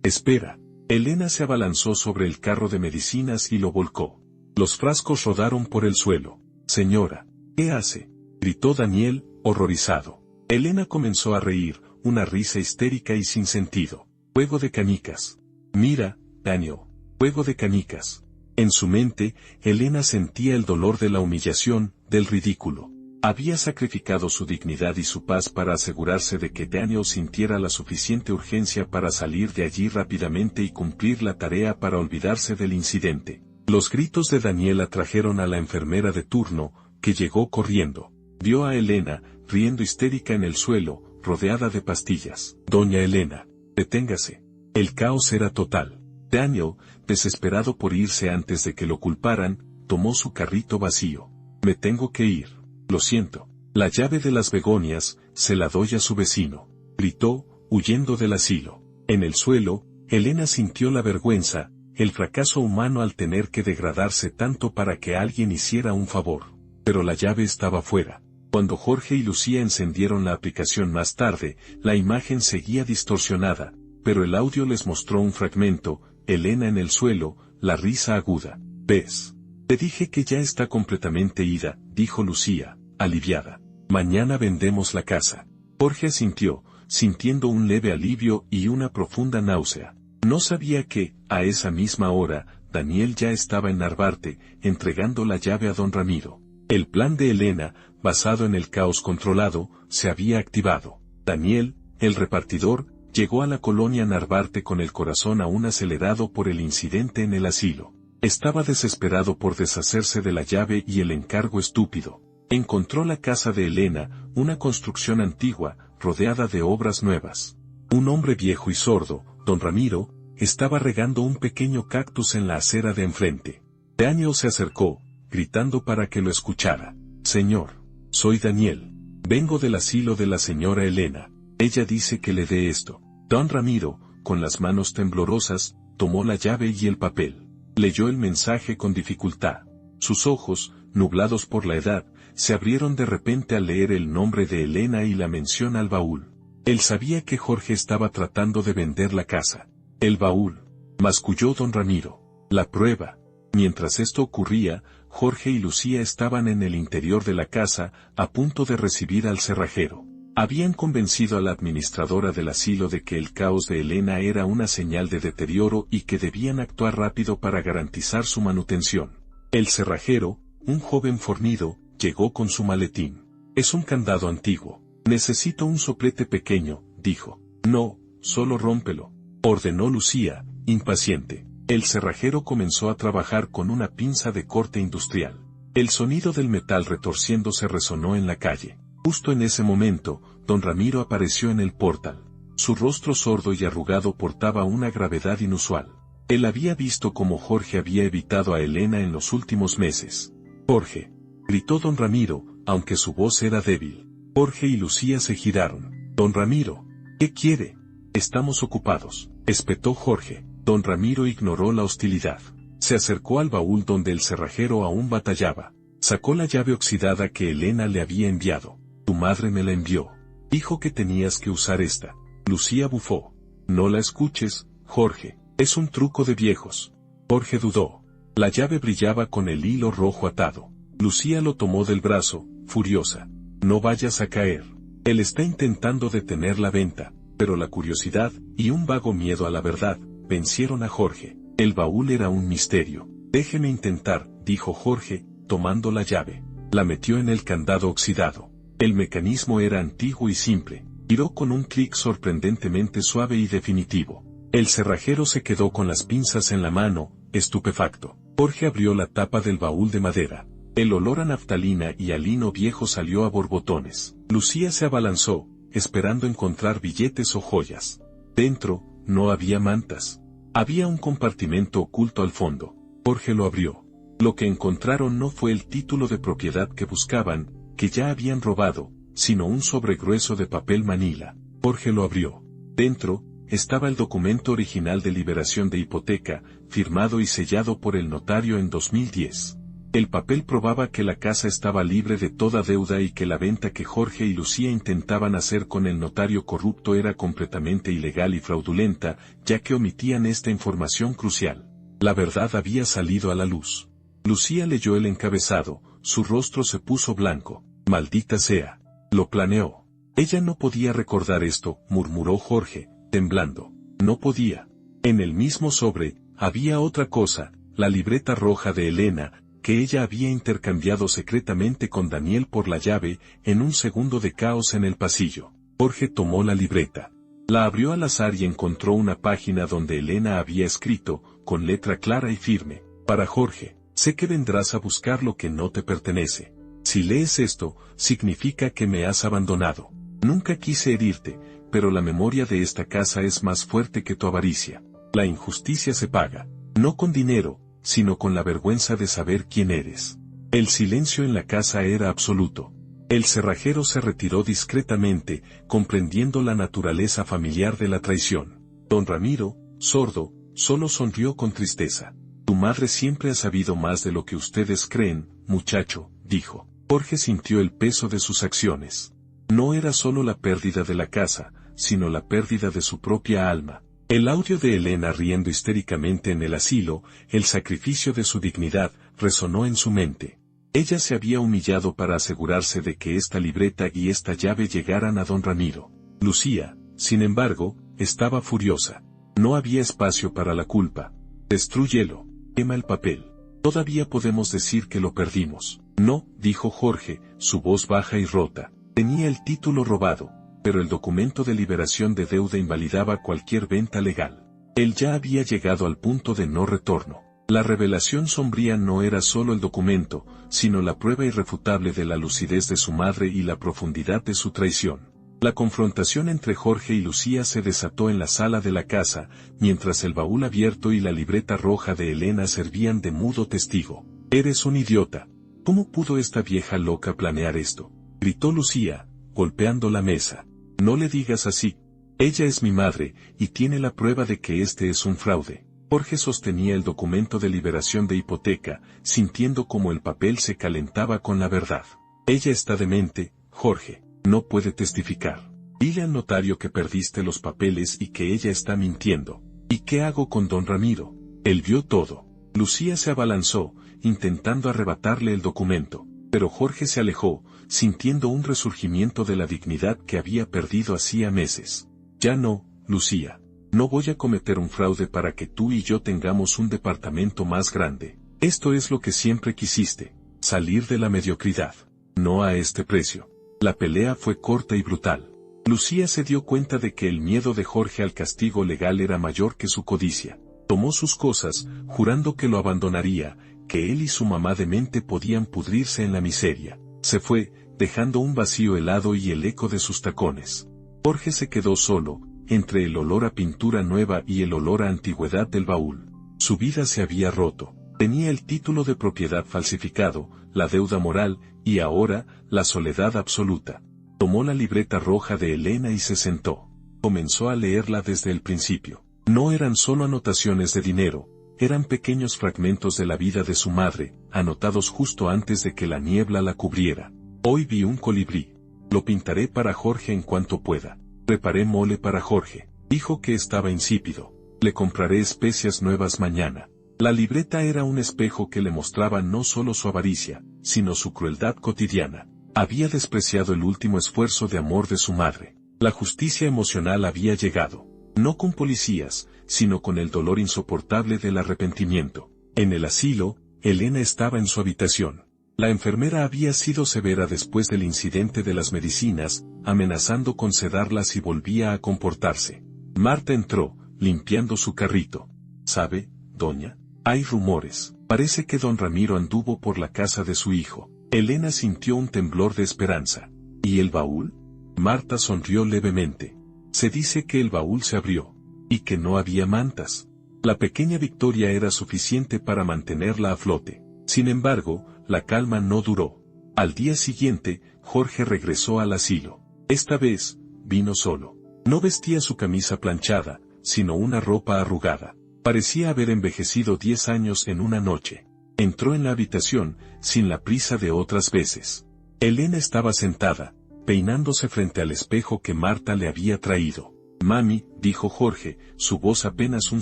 Espera. Elena se abalanzó sobre el carro de medicinas y lo volcó. Los frascos rodaron por el suelo. Señora, ¿qué hace?, gritó Daniel, horrorizado. Elena comenzó a reír, una risa histérica y sin sentido. Juego de canicas. Mira, Daniel. Juego de canicas. En su mente, Elena sentía el dolor de la humillación, del ridículo. Había sacrificado su dignidad y su paz para asegurarse de que Daniel sintiera la suficiente urgencia para salir de allí rápidamente y cumplir la tarea para olvidarse del incidente. Los gritos de Daniel atrajeron a la enfermera de turno, que llegó corriendo. Vio a Elena, riendo histérica en el suelo, rodeada de pastillas. Doña Elena, deténgase. El caos era total. Daniel, desesperado por irse antes de que lo culparan, tomó su carrito vacío. Me tengo que ir. Lo siento. La llave de las begonias, se la doy a su vecino. Gritó, huyendo del asilo. En el suelo, Elena sintió la vergüenza, el fracaso humano al tener que degradarse tanto para que alguien hiciera un favor. Pero la llave estaba fuera. Cuando Jorge y Lucía encendieron la aplicación más tarde, la imagen seguía distorsionada, pero el audio les mostró un fragmento, Elena en el suelo, la risa aguda. ¿Ves? Te dije que ya está completamente ida, dijo Lucía, aliviada. Mañana vendemos la casa. Jorge asintió, sintiendo un leve alivio y una profunda náusea. No sabía que, a esa misma hora, Daniel ya estaba en Narvarte, entregando la llave a don Ramiro. El plan de Elena, basado en el caos controlado, se había activado. Daniel, el repartidor, llegó a la colonia Narvarte con el corazón aún acelerado por el incidente en el asilo. Estaba desesperado por deshacerse de la llave y el encargo estúpido. Encontró la casa de Elena, una construcción antigua, rodeada de obras nuevas. Un hombre viejo y sordo, don Ramiro, estaba regando un pequeño cactus en la acera de enfrente. Daniel se acercó, gritando para que lo escuchara. Señor, soy Daniel. Vengo del asilo de la señora Elena. Ella dice que le dé esto. Don Ramiro, con las manos temblorosas, tomó la llave y el papel. Leyó el mensaje con dificultad. Sus ojos, nublados por la edad, se abrieron de repente al leer el nombre de Elena y la mención al baúl. Él sabía que Jorge estaba tratando de vender la casa. El baúl, masculló don Ramiro. La prueba. Mientras esto ocurría, Jorge y Lucía estaban en el interior de la casa, a punto de recibir al cerrajero. Habían convencido a la administradora del asilo de que el caos de Elena era una señal de deterioro y que debían actuar rápido para garantizar su manutención. El cerrajero, un joven fornido, llegó con su maletín. Es un candado antiguo. Necesito un soplete pequeño, dijo. No, solo rómpelo, ordenó Lucía, impaciente. El cerrajero comenzó a trabajar con una pinza de corte industrial. El sonido del metal retorciéndose resonó en la calle. Justo en ese momento, don Ramiro apareció en el portal. Su rostro sordo y arrugado portaba una gravedad inusual. Él había visto cómo Jorge había evitado a Elena en los últimos meses. Jorge, gritó don Ramiro, aunque su voz era débil. Jorge y Lucía se giraron. Don Ramiro, ¿qué quiere? Estamos ocupados, espetó Jorge. Don Ramiro ignoró la hostilidad. Se acercó al baúl donde el cerrajero aún batallaba. Sacó la llave oxidada que Elena le había enviado. Tu madre me la envió. Dijo que tenías que usar esta. Lucía bufó. No la escuches, Jorge. Es un truco de viejos. Jorge dudó. La llave brillaba con el hilo rojo atado. Lucía lo tomó del brazo, furiosa. No vayas a caer. Él está intentando detener la venta, pero la curiosidad, y un vago miedo a la verdad, vencieron a Jorge. El baúl era un misterio. Déjeme intentar, dijo Jorge, tomando la llave. La metió en el candado oxidado. El mecanismo era antiguo y simple. Giró con un clic sorprendentemente suave y definitivo. El cerrajero se quedó con las pinzas en la mano, estupefacto. Jorge abrió la tapa del baúl de madera. El olor a naftalina y a lino viejo salió a borbotones. Lucía se abalanzó, esperando encontrar billetes o joyas. Dentro, no había mantas. Había un compartimento oculto al fondo. Jorge lo abrió. Lo que encontraron no fue el título de propiedad que buscaban, que ya habían robado, sino un sobre grueso de papel manila. Jorge lo abrió. Dentro, estaba el documento original de liberación de hipoteca, firmado y sellado por el notario en 2010. El papel probaba que la casa estaba libre de toda deuda y que la venta que Jorge y Lucía intentaban hacer con el notario corrupto era completamente ilegal y fraudulenta, ya que omitían esta información crucial. La verdad había salido a la luz. Lucía leyó el encabezado, su rostro se puso blanco. Maldita sea. Lo planeó. Ella no podía recordar esto, murmuró Jorge, temblando. No podía. En el mismo sobre, había otra cosa, la libreta roja de Elena, que ella había intercambiado secretamente con Daniel por la llave, en un segundo de caos en el pasillo. Jorge tomó la libreta. La abrió al azar y encontró una página donde Elena había escrito, con letra clara y firme, para Jorge, sé que vendrás a buscar lo que no te pertenece. Si lees esto, significa que me has abandonado. Nunca quise herirte, pero la memoria de esta casa es más fuerte que tu avaricia. La injusticia se paga, no con dinero, sino con la vergüenza de saber quién eres. El silencio en la casa era absoluto. El cerrajero se retiró discretamente, comprendiendo la naturaleza familiar de la traición. Don Ramiro, sordo, solo sonrió con tristeza. Tu madre siempre ha sabido más de lo que ustedes creen, muchacho, dijo. Jorge sintió el peso de sus acciones. No era solo la pérdida de la casa, sino la pérdida de su propia alma. El audio de Elena riendo histéricamente en el asilo, el sacrificio de su dignidad, resonó en su mente. Ella se había humillado para asegurarse de que esta libreta y esta llave llegaran a don Ramiro. Lucía, sin embargo, estaba furiosa. No había espacio para la culpa. Destrúyelo. Quema el papel. Todavía podemos decir que lo perdimos. No, dijo Jorge, su voz baja y rota. Tenía el título robado, pero el documento de liberación de deuda invalidaba cualquier venta legal. Él ya había llegado al punto de no retorno. La revelación sombría no era solo el documento, sino la prueba irrefutable de la lucidez de su madre y la profundidad de su traición. La confrontación entre Jorge y Lucía se desató en la sala de la casa, mientras el baúl abierto y la libreta roja de Elena servían de mudo testigo. «Eres un idiota. ¿Cómo pudo esta vieja loca planear esto?», gritó Lucía, golpeando la mesa. «No le digas así. Ella es mi madre, y tiene la prueba de que este es un fraude». Jorge sostenía el documento de liberación de hipoteca, sintiendo como el papel se calentaba con la verdad. «Ella está demente, Jorge. No puede testificar. Dile al notario que perdiste los papeles y que ella está mintiendo. ¿Y qué hago con don Ramiro? Él vio todo». Lucía se abalanzó, intentando arrebatarle el documento, pero Jorge se alejó, sintiendo un resurgimiento de la dignidad que había perdido hacía meses. «Ya no, Lucía. No voy a cometer un fraude para que tú y yo tengamos un departamento más grande. Esto es lo que siempre quisiste, salir de la mediocridad. No a este precio». La pelea fue corta y brutal. Lucía se dio cuenta de que el miedo de Jorge al castigo legal era mayor que su codicia. Tomó sus cosas, jurando que lo abandonaría, que él y su mamá demente podían pudrirse en la miseria. Se fue, dejando un vacío helado y el eco de sus tacones. Jorge se quedó solo, entre el olor a pintura nueva y el olor a antigüedad del baúl. Su vida se había roto. Tenía el título de propiedad falsificado, la deuda moral, y ahora, la soledad absoluta. Tomó la libreta roja de Elena y se sentó. Comenzó a leerla desde el principio. No eran solo anotaciones de dinero, eran pequeños fragmentos de la vida de su madre, anotados justo antes de que la niebla la cubriera. «Hoy vi un colibrí. Lo pintaré para Jorge en cuanto pueda. Preparé mole para Jorge. Dijo que estaba insípido. Le compraré especias nuevas mañana». La libreta era un espejo que le mostraba no solo su avaricia, sino su crueldad cotidiana. Había despreciado el último esfuerzo de amor de su madre. La justicia emocional había llegado. No con policías, sino con el dolor insoportable del arrepentimiento. En el asilo, Elena estaba en su habitación. La enfermera había sido severa después del incidente de las medicinas, amenazando con sedarlas si volvía a comportarse. Marta entró, limpiando su carrito. «¿Sabe, doña? Hay rumores. Parece que don Ramiro anduvo por la casa de su hijo». Elena sintió un temblor de esperanza. «¿Y el baúl?». Marta sonrió levemente. «Se dice que el baúl se abrió. y que no había mantas. La pequeña victoria era suficiente para mantenerla a flote. Sin embargo, la calma no duró. Al día siguiente, Jorge regresó al asilo. Esta vez, vino solo. No vestía su camisa planchada, sino una ropa arrugada. Parecía haber envejecido 10 años en una noche. Entró en la habitación, sin la prisa de otras veces. Elena estaba sentada, peinándose frente al espejo que Marta le había traído. «Mami», dijo Jorge, su voz apenas un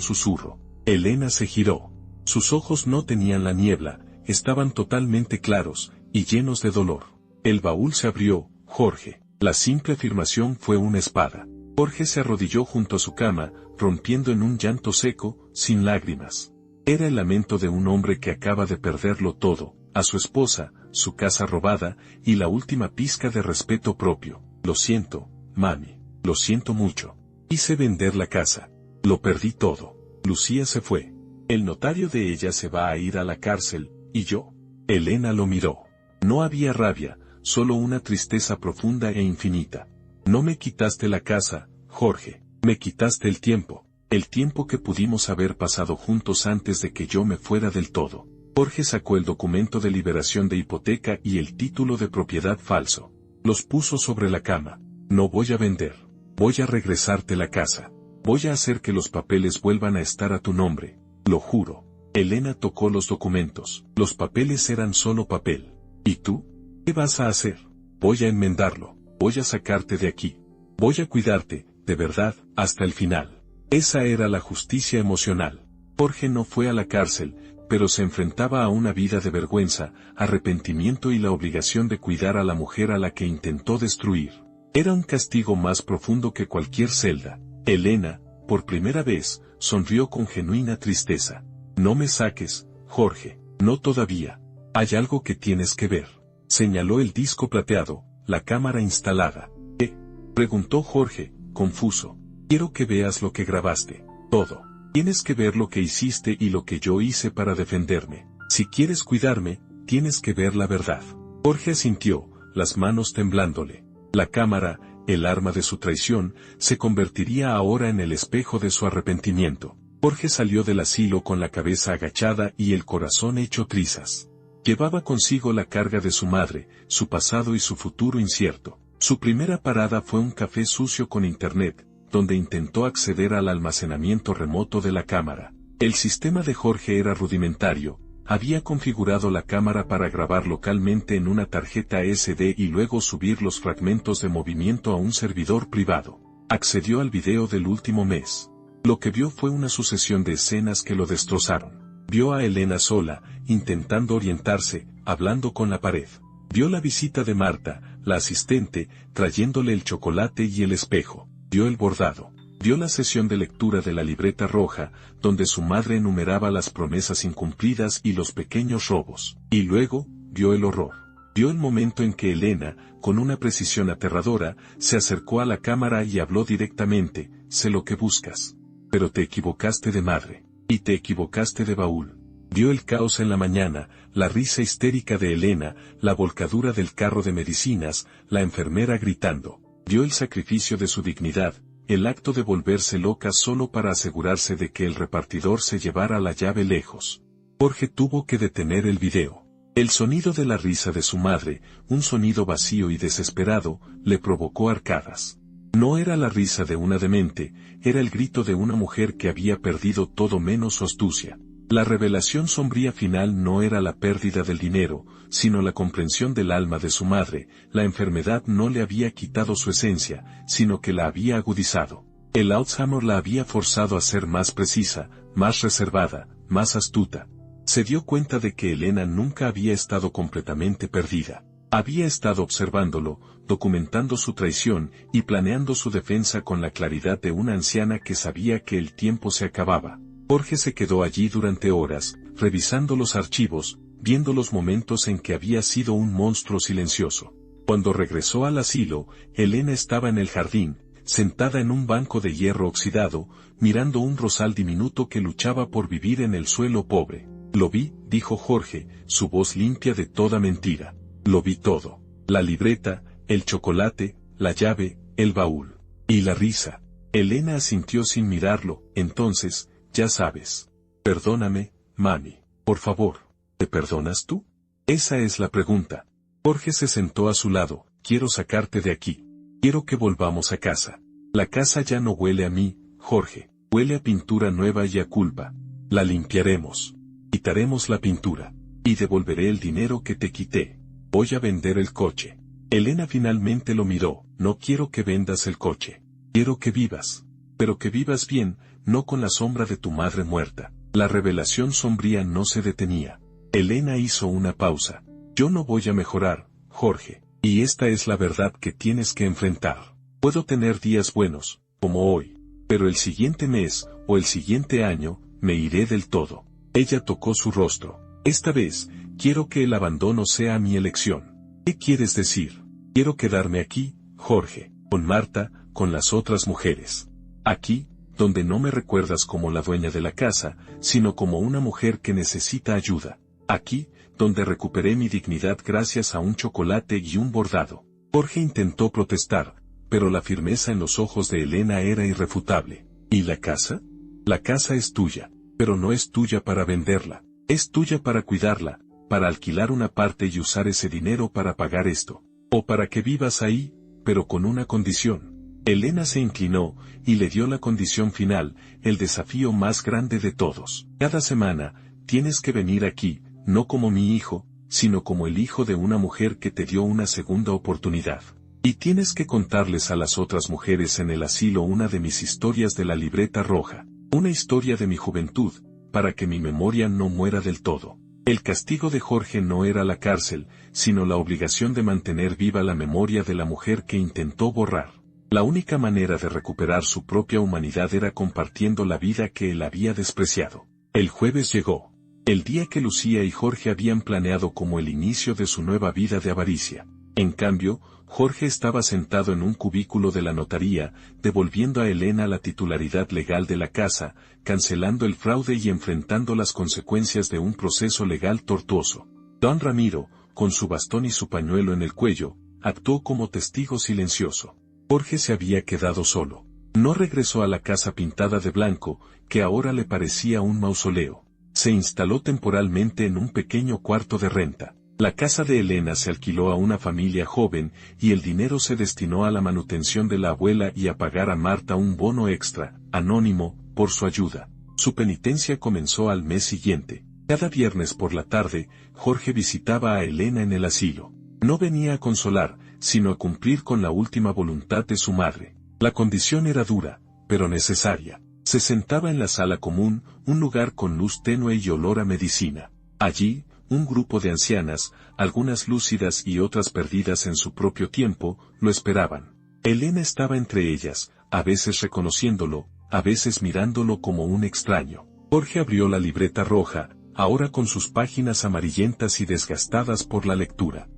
susurro. Elena se giró. Sus ojos no tenían la niebla, estaban totalmente claros, y llenos de dolor. El baúl se abrió, Jorge. La simple afirmación fue una espada. Jorge se arrodilló junto a su cama, rompiendo en un llanto seco, sin lágrimas. Era el lamento de un hombre que acaba de perderlo todo, a su esposa, su casa robada, y la última pizca de respeto propio. «Lo siento, mami. Lo siento mucho. Quise vender la casa. Lo perdí todo». Lucía se fue. «El notario de ella se va a ir a la cárcel, ¿y yo?». Elena lo miró. No había rabia, solo una tristeza profunda e infinita. «No me quitaste la casa, Jorge. Me quitaste el tiempo que pudimos haber pasado juntos antes de que yo me fuera del todo». Jorge sacó el documento de liberación de hipoteca y el título de propiedad falso. Los puso sobre la cama. «No voy a vender. Voy a regresarte la casa. Voy a hacer que los papeles vuelvan a estar a tu nombre. Lo juro». Elena tocó los documentos. Los papeles eran solo papel. «¿Y tú? ¿Qué vas a hacer?». «Voy a enmendarlo. Voy a sacarte de aquí. Voy a cuidarte, de verdad, hasta el final». Esa era la justicia emocional. Jorge no fue a la cárcel, pero se enfrentaba a una vida de vergüenza, arrepentimiento y la obligación de cuidar a la mujer a la que intentó destruir. Era un castigo más profundo que cualquier celda. Elena, por primera vez, sonrió con genuina tristeza. «No me saques, Jorge, no todavía. Hay algo que tienes que ver». Señaló el disco plateado, la cámara instalada. «¿Qué?», preguntó Jorge, confuso. «Quiero que veas lo que grabaste. Todo. Tienes que ver lo que hiciste y lo que yo hice para defenderme. Si quieres cuidarme, tienes que ver la verdad». Jorge asintió, las manos temblándole. La cámara, el arma de su traición, se convertiría ahora en el espejo de su arrepentimiento. Jorge salió del asilo con la cabeza agachada y el corazón hecho trizas. Llevaba consigo la carga de su madre, su pasado y su futuro incierto. Su primera parada fue un café sucio con internet, donde intentó acceder al almacenamiento remoto de la cámara. El sistema de Jorge era rudimentario. Había configurado la cámara para grabar localmente en una tarjeta SD y luego subir los fragmentos de movimiento a un servidor privado. Accedió al video del último mes. Lo que vio fue una sucesión de escenas que lo destrozaron. Vio a Elena sola, intentando orientarse, hablando con la pared. Vio la visita de Marta, la asistente, trayéndole el chocolate y el espejo. Vio el bordado. Vio la sesión de lectura de la libreta roja, donde su madre enumeraba las promesas incumplidas y los pequeños robos. Y luego, vio el horror. Vio el momento en que Elena, con una precisión aterradora, se acercó a la cámara y habló directamente: «Sé lo que buscas. Pero te equivocaste de madre. Y te equivocaste de baúl». Vio el caos en la mañana, la risa histérica de Elena, la volcadura del carro de medicinas, la enfermera gritando. Vio el sacrificio de su dignidad, el acto de volverse loca solo para asegurarse de que el repartidor se llevara la llave lejos. Jorge tuvo que detener el video. El sonido de la risa de su madre, un sonido vacío y desesperado, le provocó arcadas. No era la risa de una demente, era el grito de una mujer que había perdido todo menos su astucia. La revelación sombría final no era la pérdida del dinero, sino la comprensión del alma de su madre. La enfermedad no le había quitado su esencia, sino que la había agudizado. El Alzheimer la había forzado a ser más precisa, más reservada, más astuta. Se dio cuenta de que Elena nunca había estado completamente perdida. Había estado observándolo, documentando su traición y planeando su defensa con la claridad de una anciana que sabía que el tiempo se acababa. Jorge se quedó allí durante horas, revisando los archivos, viendo los momentos en que había sido un monstruo silencioso. Cuando regresó al asilo, Elena estaba en el jardín, sentada en un banco de hierro oxidado, mirando un rosal diminuto que luchaba por vivir en el suelo pobre. «Lo vi», dijo Jorge, su voz limpia de toda mentira. «Lo vi todo. La libreta, el chocolate, la llave, el baúl. Y la risa. Elena asintió sin mirarlo. Entonces, ya sabes. Perdóname, mami. Por favor, ¿te perdonas tú? Esa es la pregunta. Jorge se sentó a su lado. Quiero sacarte de aquí. Quiero que volvamos a casa. La casa ya no huele a mí, Jorge. Huele a pintura nueva y a culpa. La limpiaremos. Quitaremos la pintura. Y devolveré el dinero que te quité. Voy a vender el coche. Elena finalmente lo miró. No quiero que vendas el coche. Quiero que vivas. Pero que vivas bien, no con la sombra de tu madre muerta. La revelación sombría no se detenía. Elena hizo una pausa. Yo no voy a mejorar, Jorge. Y esta es la verdad que tienes que enfrentar. Puedo tener días buenos, como hoy. Pero el siguiente mes, o el siguiente año, me iré del todo. Ella tocó su rostro. Esta vez, quiero que el abandono sea mi elección. ¿Qué quieres decir? Quiero quedarme aquí, Jorge, con Marta, con las otras mujeres. Aquí, donde no me recuerdas como la dueña de la casa, sino como una mujer que necesita ayuda. Aquí, donde recuperé mi dignidad gracias a un chocolate y un bordado. Jorge intentó protestar, pero la firmeza en los ojos de Elena era irrefutable. ¿Y la casa? La casa es tuya, pero no es tuya para venderla. Es tuya para cuidarla, para alquilar una parte y usar ese dinero para pagar esto. O para que vivas ahí, pero con una condición. Elena se inclinó, y le dio la condición final, el desafío más grande de todos. Cada semana, tienes que venir aquí, no como mi hijo, sino como el hijo de una mujer que te dio una segunda oportunidad. Y tienes que contarles a las otras mujeres en el asilo una de mis historias de la libreta roja, una historia de mi juventud, para que mi memoria no muera del todo. El castigo de Jorge no era la cárcel, sino la obligación de mantener viva la memoria de la mujer que intentó borrar. La única manera de recuperar su propia humanidad era compartiendo la vida que él había despreciado. El jueves llegó. El día que Lucía y Jorge habían planeado como el inicio de su nueva vida de avaricia. En cambio, Jorge estaba sentado en un cubículo de la notaría, devolviendo a Elena la titularidad legal de la casa, cancelando el fraude y enfrentando las consecuencias de un proceso legal tortuoso. Don Ramiro, con su bastón y su pañuelo en el cuello, actuó como testigo silencioso. Jorge se había quedado solo. No regresó a la casa pintada de blanco, que ahora le parecía un mausoleo. Se instaló temporalmente en un pequeño cuarto de renta. La casa de Elena se alquiló a una familia joven, y el dinero se destinó a la manutención de la abuela y a pagar a Marta un bono extra, anónimo, por su ayuda. Su penitencia comenzó al mes siguiente. Cada viernes por la tarde, Jorge visitaba a Elena en el asilo. No venía a consolar, sino a cumplir con la última voluntad de su madre. La condición era dura, pero necesaria. Se sentaba en la sala común, un lugar con luz tenue y olor a medicina. Allí, un grupo de ancianas, algunas lúcidas y otras perdidas en su propio tiempo, lo esperaban. Elena estaba entre ellas, a veces reconociéndolo, a veces mirándolo como un extraño. Jorge abrió la libreta roja, ahora con sus páginas amarillentas y desgastadas por la lectura.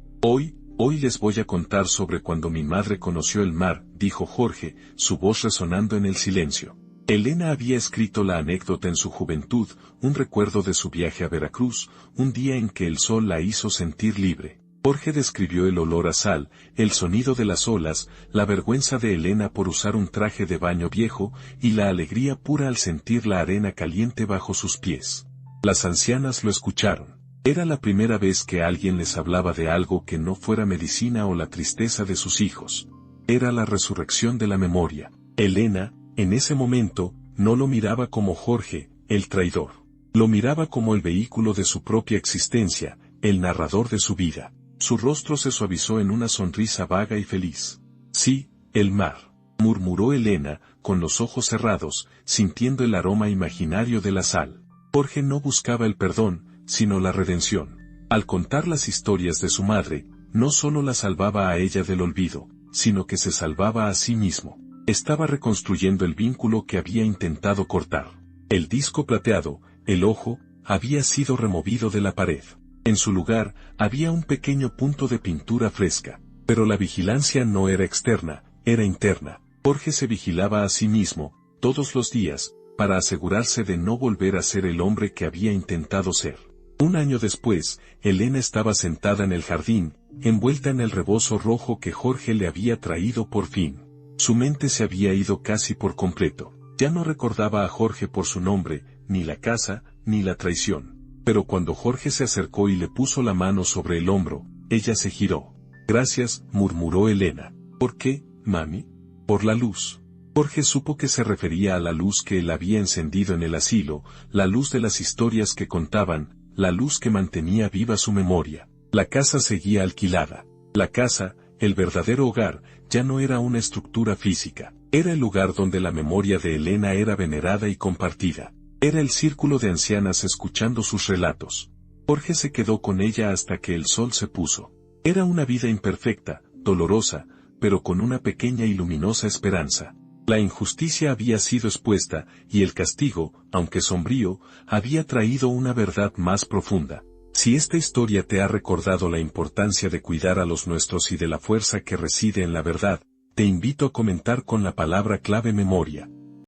Hoy les voy a contar sobre cuando mi madre conoció el mar, dijo Jorge, su voz resonando en el silencio. Elena había escrito la anécdota en su juventud, un recuerdo de su viaje a Veracruz, un día en que el sol la hizo sentir libre. Jorge describió el olor a sal, el sonido de las olas, la vergüenza de Elena por usar un traje de baño viejo, y la alegría pura al sentir la arena caliente bajo sus pies. Las ancianas lo escucharon. Era la primera vez que alguien les hablaba de algo que no fuera medicina o la tristeza de sus hijos. Era la resurrección de la memoria. Elena, en ese momento, no lo miraba como Jorge, el traidor. Lo miraba como el vehículo de su propia existencia, el narrador de su vida. Su rostro se suavizó en una sonrisa vaga y feliz. Sí, el mar, murmuró Elena, con los ojos cerrados, sintiendo el aroma imaginario de la sal. Jorge no buscaba el perdón, sino la redención. Al contar las historias de su madre, no solo la salvaba a ella del olvido, sino que se salvaba a sí mismo. Estaba reconstruyendo el vínculo que había intentado cortar. El disco plateado, el ojo, había sido removido de la pared. En su lugar, había un pequeño punto de pintura fresca. Pero la vigilancia no era externa, era interna. Jorge se vigilaba a sí mismo, todos los días, para asegurarse de no volver a ser el hombre que había intentado ser. Un año después, Elena estaba sentada en el jardín, envuelta en el rebozo rojo que Jorge le había traído por fin. Su mente se había ido casi por completo. Ya no recordaba a Jorge por su nombre, ni la casa, ni la traición. Pero cuando Jorge se acercó y le puso la mano sobre el hombro, ella se giró. Gracias, murmuró Elena. ¿Por qué, mami? Por la luz. Jorge supo que se refería a la luz que él había encendido en el asilo, la luz de las historias que contaban, la luz que mantenía viva su memoria. La casa seguía alquilada. La casa, el verdadero hogar, ya no era una estructura física. Era el lugar donde la memoria de Elena era venerada y compartida. Era el círculo de ancianas escuchando sus relatos. Jorge se quedó con ella hasta que el sol se puso. Era una vida imperfecta, dolorosa, pero con una pequeña y luminosa esperanza. La injusticia había sido expuesta, y el castigo, aunque sombrío, había traído una verdad más profunda. Si esta historia te ha recordado la importancia de cuidar a los nuestros y de la fuerza que reside en la verdad, te invito a comentar con la palabra clave memoria.